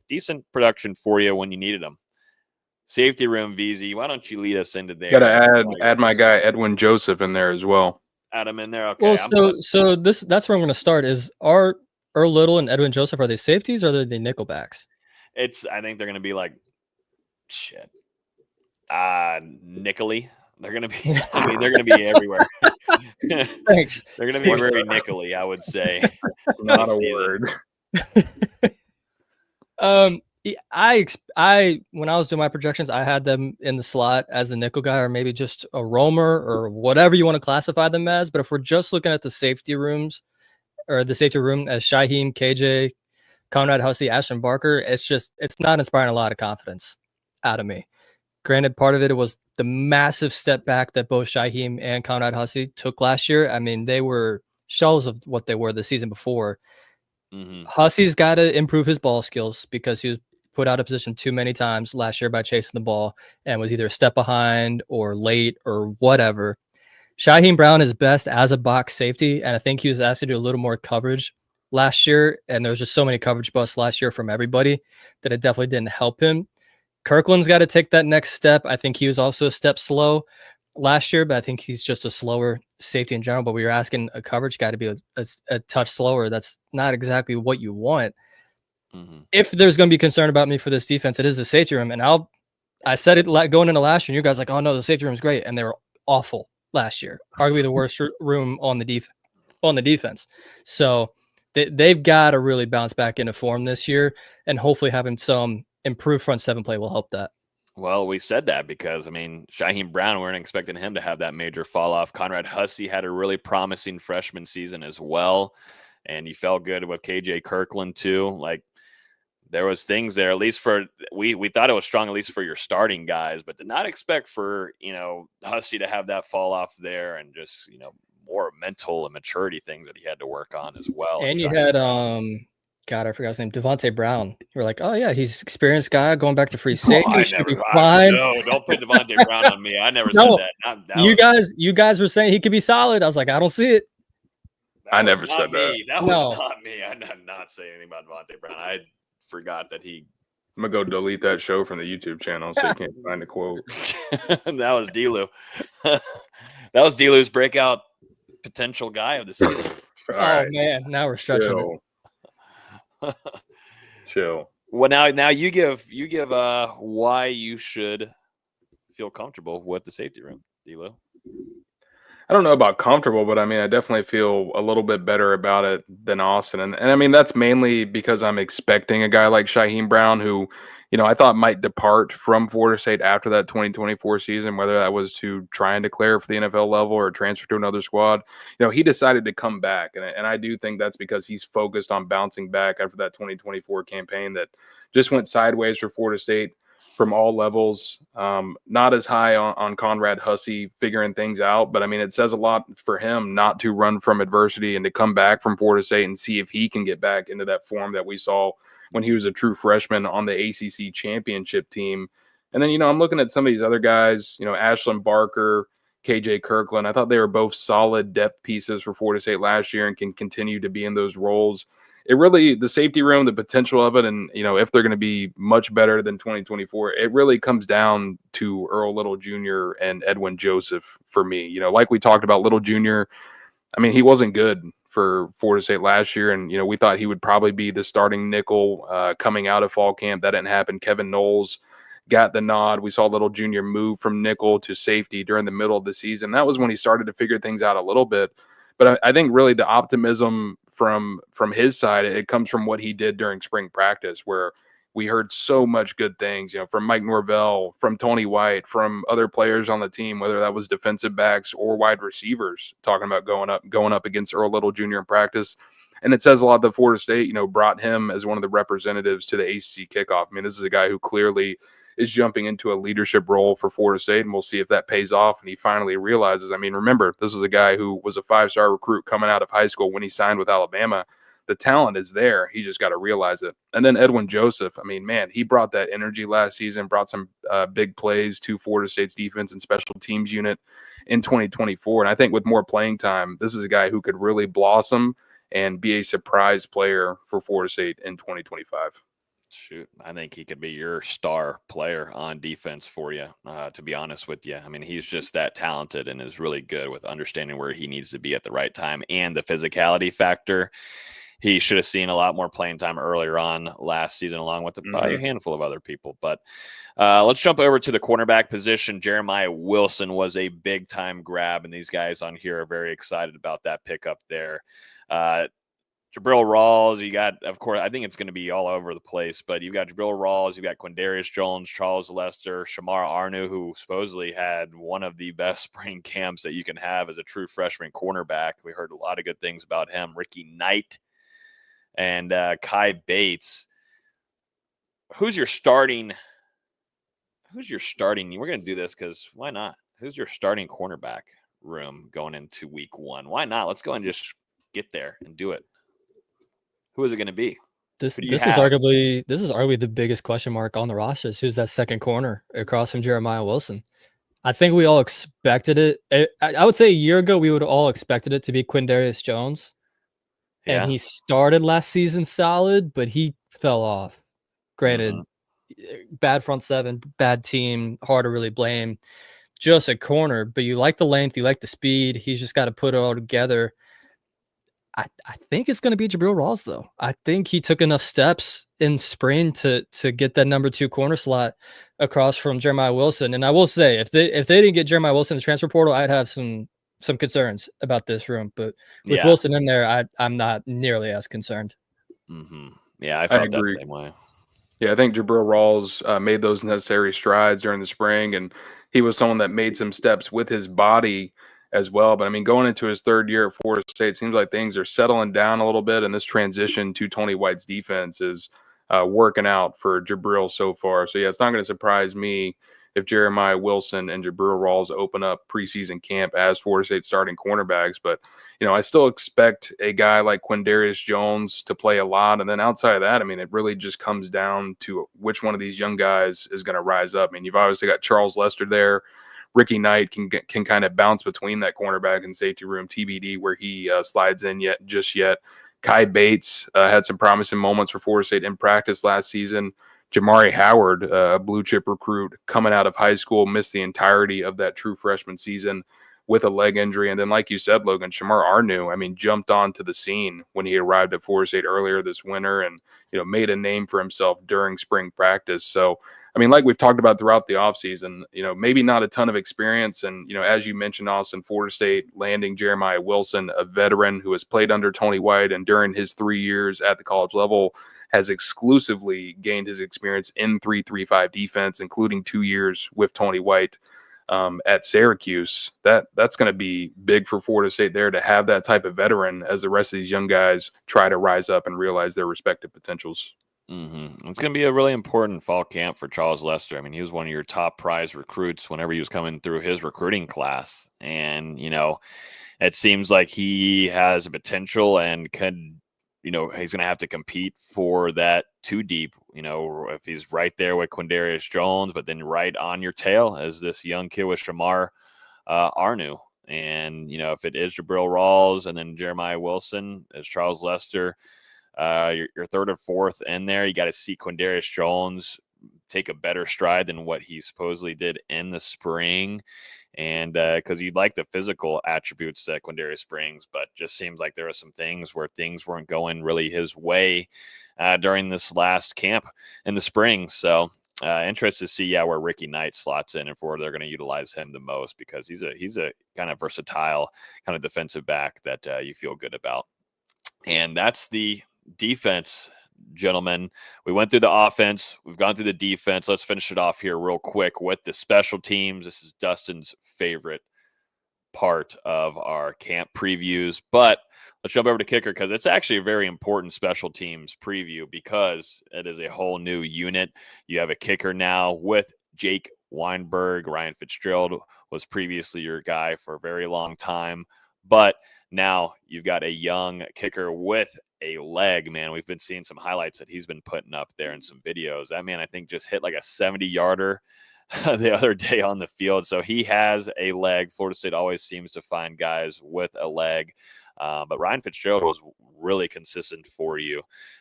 Speaker 1: decent production for you when you needed him. Safety room, VZ, why don't you lead us into there?
Speaker 2: Got to add my guy Edwin Joseph in there as well.
Speaker 1: Add him in there. Okay.
Speaker 3: Well, so that's where I'm going to start. Is our Earl Little and Edwin Joseph, are they safeties or are they nickelbacks?
Speaker 1: I think they're going to be like, nickely. They're going to be, I mean, they're going to be everywhere.
Speaker 3: Thanks.
Speaker 1: They're going to be very nickely, I would say.
Speaker 2: Not a word.
Speaker 3: I when I was doing my projections, I had them in the slot as the nickel guy, or maybe just a roamer, or whatever you want to classify them as. But if we're just looking at the safety rooms, or the safety room as Shyheim, KJ, Conrad Hussey, Ashton Barker, it's not inspiring a lot of confidence out of me. Granted, part of it was the massive step back that both Shyheim and Conrad Hussey took last year. I mean, they were shells of what they were the season before.
Speaker 1: Mm-hmm.
Speaker 3: Hussey's got to improve his ball skills because he was put out of position too many times last year by chasing the ball and was either a step behind or late or whatever. Shyheim Brown is best as a box safety, and I think he was asked to do a little more coverage last year, and there was just so many coverage busts last year from everybody that it definitely didn't help him. Kirkland's got to take that next step. I think he was also a step slow last year, but I think he's just a slower safety in general. But we were asking a coverage guy to be a touch slower. That's not exactly what you want. Mm-hmm. If there's going to be concern about me for this defense, it is the safety room. And I said it going into last year, and you guys like, oh no, the safety room is great. And they were awful last year, arguably the worst room on the defense. So they've got to really bounce back into form this year, and hopefully having some improved front seven play will help that.
Speaker 1: Well, we said that because, I mean, Shyheim Brown, we weren't expecting him to have that major fall off. Conrad Hussey had a really promising freshman season as well, and you felt good with KJ Kirkland too. Like, there was things there, at least for we thought it was strong, at least for your starting guys, but did not expect for, Hussey to have that fall off there, and just, more mental and maturity things that he had to work on as well.
Speaker 3: And you had God, I forgot his name, Devontae Brown. We're like, oh yeah, he's an experienced guy going back to free safety. Should be fine.
Speaker 1: No, don't put Devontae Brown on me. I never said
Speaker 3: that. You guys were saying he could be solid. I was like, I don't see it.
Speaker 2: I never said that.
Speaker 1: That was not me. I did not say anything about Devontae Brown. I forgot that he.
Speaker 2: I'm gonna go delete that show from the YouTube channel so you can't find the quote.
Speaker 1: That was D-Lou. That was D-Lou's breakout potential guy of the season.
Speaker 3: Right. Man, now we're stretching it.
Speaker 2: Chill.
Speaker 1: Well, now you give why you should feel comfortable with the safety room, D-Lou.
Speaker 2: I don't know about comfortable, but I mean, I definitely feel a little bit better about it than Austin. And I mean, that's mainly because I'm expecting a guy like Shyheim Brown, who, I thought might depart from Florida State after that 2024 season, whether that was to try and declare for the NFL level or transfer to another squad. He decided to come back. And I do think that's because he's focused on bouncing back after that 2024 campaign that just went sideways for Florida State from all levels. Not as high on Conrad Hussey figuring things out, but I mean, it says a lot for him not to run from adversity and to come back from Florida State and see if he can get back into that form that we saw when he was a true freshman on the ACC championship team. And then, I'm looking at some of these other guys, Ashton Barker, KJ Kirkland. I thought they were both solid depth pieces for Florida State last year and can continue to be in those roles. It really, the safety room, the potential of it, and, if they're going to be much better than 2024, it really comes down to Earl Little Jr. and Edwin Joseph for me. Like we talked about Little Jr., I mean, he wasn't good for Florida State last year, and, we thought he would probably be the starting nickel coming out of fall camp. That didn't happen. Kevin Knowles got the nod. We saw Little Jr. move from nickel to safety during the middle of the season. That was when he started to figure things out a little bit. But I think really the optimism from his side, it comes from what he did during spring practice, where we heard so much good things, from Mike Norvell, from Tony White, from other players on the team, whether that was defensive backs or wide receivers, talking about going up against Earl Little Jr. in practice. And it says a lot that Florida State, brought him as one of the representatives to the ACC kickoff. I mean, this is a guy who clearly is jumping into a leadership role for Florida State, and we'll see if that pays off. And he finally realizes, I mean, remember, this is a guy who was a 5-star recruit coming out of high school when he signed with Alabama. The talent is there. He just got to realize it. And then Edwin Joseph, I mean, man, he brought that energy last season, brought some big plays to Florida State's defense and special teams unit in 2024. And I think with more playing time, this is a guy who could really blossom and be a surprise player for Florida State in 2025.
Speaker 1: Shoot, I think he could be your star player on defense for you, to be honest with you. I mean, he's just that talented and is really good with understanding where he needs to be at the right time and the physicality factor. he should have seen a lot more playing time earlier on last season, along with probably a handful of other people. But let's jump over to the cornerback position. Jeremiah Wilson was a big-time grab, and these guys on here are very excited about that pickup there. Jabril Rawls, you got, of course, I think it's going to be all over the place, but you've got Jabril Rawls, you've got Quindarius Jones, Charles Lester, Shamar Arnu, who supposedly had one of the best spring camps that you can have as a true freshman cornerback. We heard a lot of good things about him. Ricky Knight and Kai Bates. Who's your starting? We're going to do this because why not? Who's your starting cornerback room going into week 1? Why not? Let's go and just get there and do it. Who is it going to be?
Speaker 3: This is arguably the biggest question mark on the roster. Is who's that second corner across from Jeremiah Wilson? I think we all expected it. I would say a year ago we would have all expected it to be Quindarius Jones, and he started last season solid, but he fell off. Granted, bad front seven, bad team, hard to really blame. Just a corner, but you like the length, you like the speed. He's just got to put it all together. I think it's going to be Jabril Rawls, though. I think he took enough steps in spring to get that number 2 corner slot across from Jeremiah Wilson. And I will say, if they didn't get Jeremiah Wilson in the transfer portal, I'd have some concerns about this room. But with Wilson in there, I'm not nearly as concerned.
Speaker 1: Yeah, I felt that same way.
Speaker 2: Yeah, I think Jabril Rawls made those necessary strides during the spring, and he was someone that made some steps with his body as well. But I mean, going into his 3rd year at Florida State, it seems like things are settling down a little bit, and this transition to Tony White's defense is working out for Jabril so far. So yeah, it's not going to surprise me if Jeremiah Wilson and Jabril Rawls open up preseason camp as Florida State starting cornerbacks. But I still expect a guy like Quindarius Jones to play a lot. And then outside of that, I mean, it really just comes down to which one of these young guys is going to rise up. I mean, you've obviously got Charles Lester there. Ricky Knight can kind of bounce between that cornerback and safety room, TBD, where he slides in yet. Kai Bates had some promising moments for Florida State in practice last season. Jamari Howard, a blue chip recruit coming out of high school, missed the entirety of that true freshman season with a leg injury. And then, like you said, Logan, Shamar Arnu, I mean, jumped onto the scene when he arrived at Florida State earlier this winter and, made a name for himself during spring practice. So, I mean, like we've talked about throughout the offseason, maybe not a ton of experience. And, as you mentioned, Austin, Florida State landing Jeremiah Wilson, a veteran who has played under Tony White and during his 3 years at the college level has exclusively gained his experience in 3-3-5 defense, including 2 years with Tony White at Syracuse. That's going to be big for Florida State there to have that type of veteran as the rest of these young guys try to rise up and realize their respective potentials.
Speaker 1: It's going to be a really important fall camp for Charles Lester. I mean, he was one of your top prize recruits whenever he was coming through his recruiting class. And, it seems like he has a potential and could, he's going to have to compete for that 2 deep, if he's right there with Quindarius Jones, but then right on your tail as this young kid with Shamar Arnu. And, if it is Jabril Rawls and then Jeremiah Wilson as Charles Lester, your 3rd or 4th in there, you got to see Quindarius Jones take a better stride than what he supposedly did in the spring. And because you'd like the physical attributes that Quindarius brings, but just seems like there were some things where things weren't going really his way during this last camp in the spring. So interested to see, where Ricky Knight slots in and where they're going to utilize him the most, because he's a kind of versatile kind of defensive back that you feel good about. And that's the defense, gentlemen. We went through the offense. We've gone through the defense. Let's finish it off here real quick with the special teams. This is Dustin's favorite part of our camp previews, but let's jump over to kicker because it's actually a very important special teams preview because it is a whole new unit. You have a kicker now with Jake Weinberg. Ryan Fitzgerald was previously your guy for a very long time, but now you've got a young kicker with a leg, man. We've been seeing some highlights that he's been putting up there and some videos. That man, I think, just hit like a 70-yarder the other day on the field. So he has a leg. Florida State always seems to find guys with a leg. But Ryan Fitzgerald was really consistent for you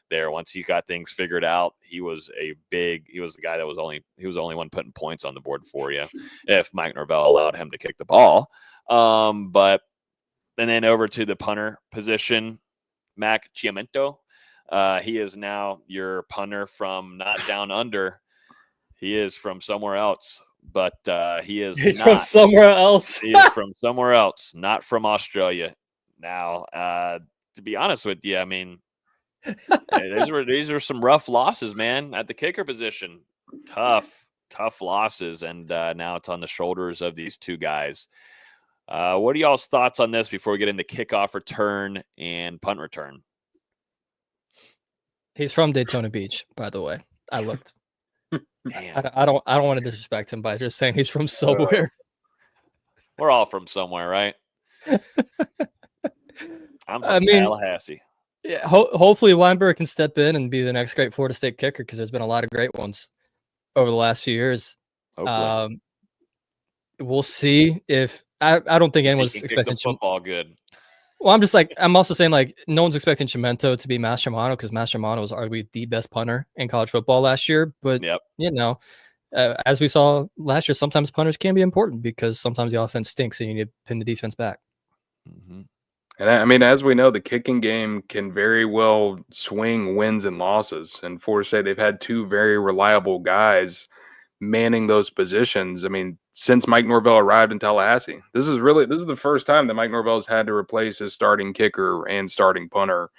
Speaker 1: there. Once you got things figured out, he was the guy that was the only one putting points on the board for you if Mike Norvell allowed him to kick the ball. And then over to the punter position. Mac Chiamento. He is now your punter from not down under. He is from somewhere else, but
Speaker 3: He's from somewhere else.
Speaker 1: He is from somewhere else, not from Australia. Now, to be honest with you, I mean, these were some rough losses, man, at the kicker position. Tough losses, and now it's on the shoulders of these two guys. What are y'all's thoughts on this before we get into kickoff return and punt return?
Speaker 3: He's from Daytona Beach, by the way. I looked. I don't want to disrespect him by just saying he's from somewhere.
Speaker 1: We're all from somewhere, right? I'm from Tallahassee.
Speaker 3: Yeah, hopefully Weinberg can step in and be the next great Florida State kicker, because there's been a lot of great ones over the last few years.
Speaker 1: Hopefully.
Speaker 3: We'll see if I don't think anyone's expecting
Speaker 1: football good.
Speaker 3: Well, I'm also saying, like, no one's expecting Chimento to be Mastromano, because Mastromano was arguably the best punter in college football last year. But, as we saw last year, sometimes punters can be important because sometimes the offense stinks and you need to pin the defense back.
Speaker 2: Mm-hmm. And I mean, as we know, the kicking game can very well swing wins and losses. And Florida State, they've had two very reliable guys manning those positions. I mean, since Mike Norvell arrived in Tallahassee, this is the first time that Mike Norvell's had to replace his starting kicker and starting punter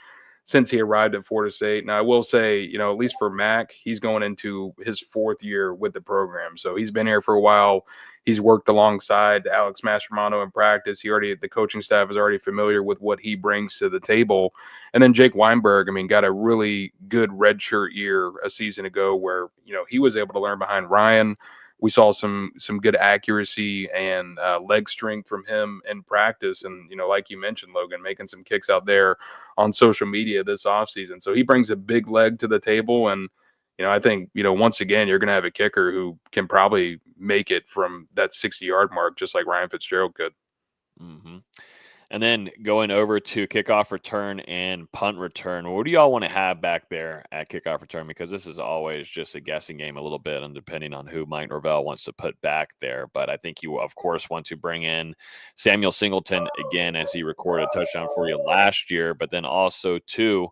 Speaker 2: since he arrived at Florida State. Now, I will say, at least for Mac, he's going into his fourth year with the program. So he's been here for a while. He's worked alongside Alex Mastromano in practice. The coaching staff is already familiar with what he brings to the table. And then Jake Weinberg, got a really good redshirt year a season ago where, he was able to learn behind Ryan. We saw some good accuracy and leg strength from him in practice. And, like you mentioned, Logan, making some kicks out there on social media this offseason. So he brings a big leg to the table. And, I think, once again, you're going to have a kicker who can probably make it from that 60-yard mark, just like Ryan Fitzgerald could.
Speaker 1: Mm-hmm. And then going over to kickoff return and punt return, what do y'all want to have back there at kickoff return? Because this is always just a guessing game a little bit, and depending on who Mike Norvell wants to put back there. But I think you, of course, want to bring in Samuel Singleton again, as he recorded a touchdown for you last year, but then also, too,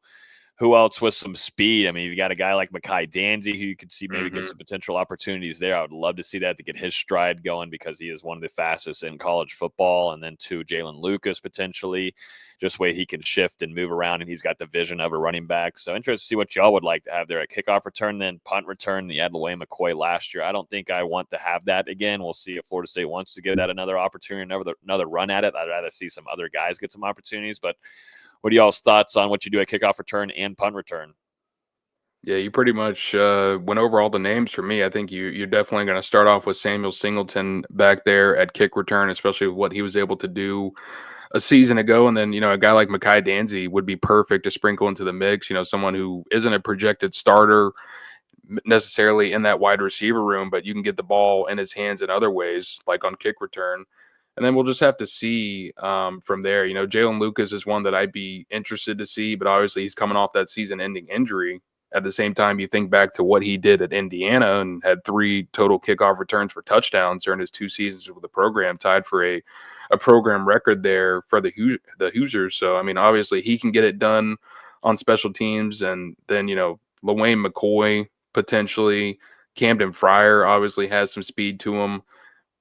Speaker 1: who else with some speed? I mean, you got a guy like Mekhi Danzy who you could see maybe get some potential opportunities there. I would love to see that, to get his stride going, because he is one of the fastest in college football. And then, too, Jalen Lucas potentially, just way he can shift and move around, and he's got the vision of a running back. So interested to see what y'all would like to have there at kickoff return. Then punt return, you had Logan McCoy last year. I don't think I want to have that again. We'll see if Florida State wants to give that another opportunity, another run at it. I'd rather see some other guys get some opportunities, but what are y'all's thoughts on what you do at kickoff return and punt return?
Speaker 2: Yeah, you pretty much went over all the names for me. I think you're definitely going to start off with Samuel Singleton back there at kick return, especially what he was able to do a season ago. And then, a guy like Mekhi Danzy would be perfect to sprinkle into the mix. Someone who isn't a projected starter necessarily in that wide receiver room, but you can get the ball in his hands in other ways, like on kick return. And then we'll just have to see from there. Jalen Lucas is one that I'd be interested to see, but obviously he's coming off that season-ending injury. At the same time, you think back to what he did at Indiana and had 3 total kickoff returns for touchdowns during his 2 seasons with the program, tied for a program record there for the Hoosiers. So, obviously he can get it done on special teams. And then, Logan McCoy potentially. Camden Fryer obviously has some speed to him.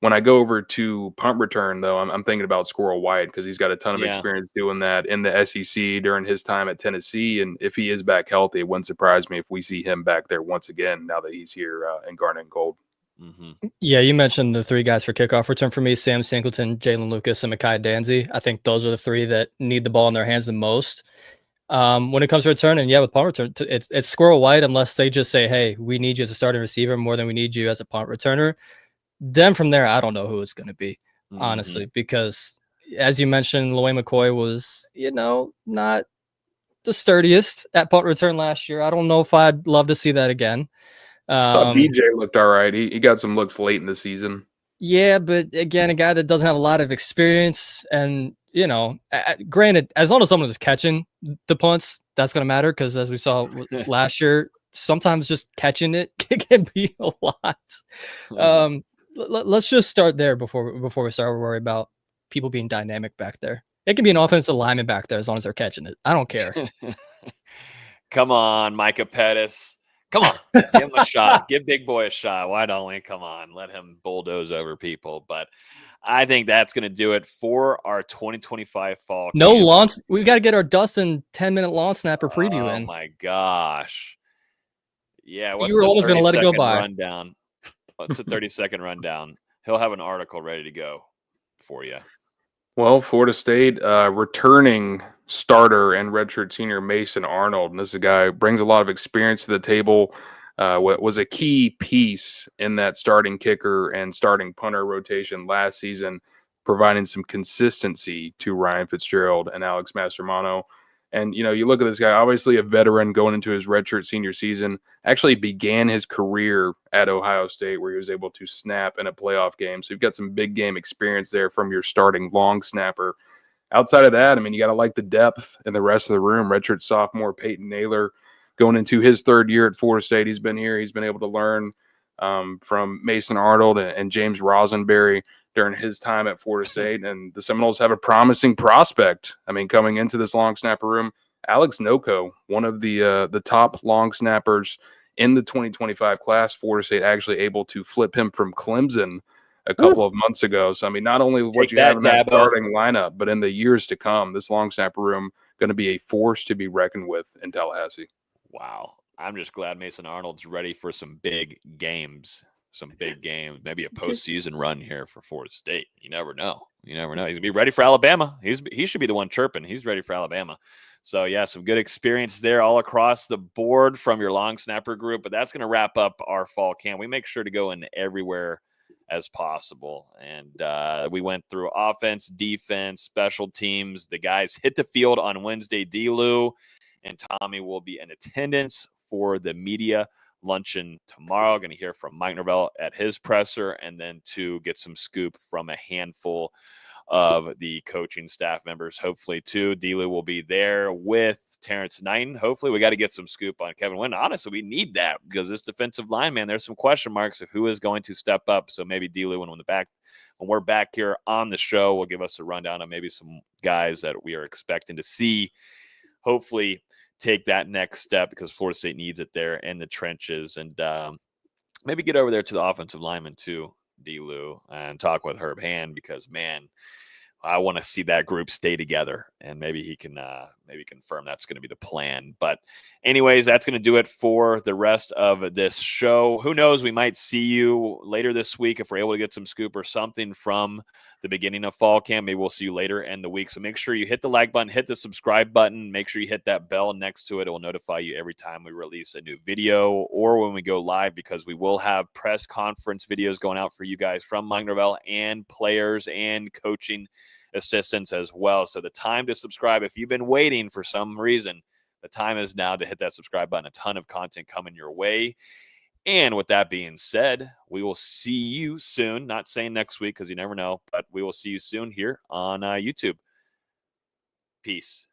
Speaker 2: When I go over to punt return, though, I'm thinking about Squirrel White, because he's got a ton of experience doing that in the SEC during his time at Tennessee. And if he is back healthy, it wouldn't surprise me if we see him back there once again now that he's here in Garnet and Gold.
Speaker 3: Mm-hmm. Yeah, you mentioned the 3 guys for kickoff return for me: Sam Singleton, Jalen Lucas, and Mekhi Danzy. I think those are the 3 that need the ball in their hands the most. When it comes to return, and with punt return, it's Squirrel White, unless they just say, hey, we need you as a starting receiver more than we need you as a punt returner. Then from there, I don't know who it's going to be, honestly, because as you mentioned, Logan McCoy was, not the sturdiest at punt return last year. I don't know if I'd love to see that again.
Speaker 2: BJ looked all right. He got some looks late in the season.
Speaker 3: Yeah, but again, a guy that doesn't have a lot of experience, and granted, as long as someone is catching the punts, that's going to matter, because as we saw last year, sometimes just catching it can be a lot. Let's just start there before we start worrying about people being dynamic back there. It can be an offensive lineman back there as long as they're catching it. I don't care.
Speaker 1: Come on, Micah Pettis. Come on, give him a shot. Give Big Boy a shot. Why don't we? Come on, let him bulldoze over people. But I think that's going to do it for our 2025 fall.
Speaker 3: No
Speaker 1: camp.
Speaker 3: launch. We got to get our Dustin 10-minute lawn snapper preview in.
Speaker 1: Oh my gosh. Yeah, what's
Speaker 3: You were almost going to let it go by.
Speaker 1: Rundown? What's the 30-second rundown? He'll have an article ready to go for you.
Speaker 2: Well, Florida State returning starter and redshirt senior Mason Arnold. And this is a guy who brings a lot of experience to the table. Was a key piece in that starting kicker and starting punter rotation last season, providing some consistency to Ryan Fitzgerald and Alex Mastermano. And, you know, you look at this guy, obviously a veteran going into his redshirt senior season, actually began his career at Ohio State where he was able to snap in a playoff game. So you've got some big game experience there from your starting long snapper. Outside of that, I mean, you got to like the depth in the rest of the room. Redshirt sophomore Peyton Naylor going into his third year at Florida State. He's been here. He's been able to learn from Mason Arnold and James Rosenberry during his time at Florida State. And the Seminoles have a promising prospect. I mean, coming into this long snapper room, Alex Noko, one of the top long snappers in the 2025 class. Florida State actually able to flip him from Clemson a couple of months ago. So, I mean, not only what you have in that starting lineup, but in the years to come, this long snapper room going to be a force to be reckoned with in Tallahassee.
Speaker 1: Wow. I'm just glad Mason Arnold's ready for some big games. Maybe a postseason run here for Florida State. You never know. He's going to be ready for Alabama. He should be the one chirping. He's ready for Alabama. So, yeah, some good experience there all across the board from your long snapper group. But that's going to wrap up our fall camp. We make sure to go in everywhere as possible. And we went through offense, defense, special teams. The guys hit the field on Wednesday. D-Lou and Tommy will be in attendance for the media luncheon tomorrow. Going to hear from Mike Norvell at his presser, and then to get some scoop from a handful of the coaching staff members. Hopefully, too, D-Lou will be there with Terrence Knighton. Hopefully, we got to get some scoop on Kevin Wynn. Honestly, we need that because this defensive line, man, there's some question marks of who is going to step up. So maybe D-Lou, when we're back here on the show, will give us a rundown on maybe some guys that we are expecting to see. Hopefully, take that next step because Florida State needs it there in the trenches, and maybe get over there to the offensive lineman too, D-Lou, and talk with Herb Hand because, man, I want to see that group stay together, and maybe he can maybe confirm that's going to be the plan. But anyways, that's going to do it for the rest of this show. Who knows? We might see you later this week if we're able to get some scoop or something from the beginning of fall camp. Maybe we'll see you later in the week. So make sure you hit the like button, hit the subscribe button. Make sure you hit that bell next to it. It will notify you every time we release a new video or when we go live, because we will have press conference videos going out for you guys from Mike Norvell and players and coaching assistants as well. So the time to subscribe, if you've been waiting for some reason, the time is now to hit that subscribe button. A ton of content coming your way. And with that being said, we will see you soon. Not saying next week because you never know, but we will see you soon here on YouTube. Peace.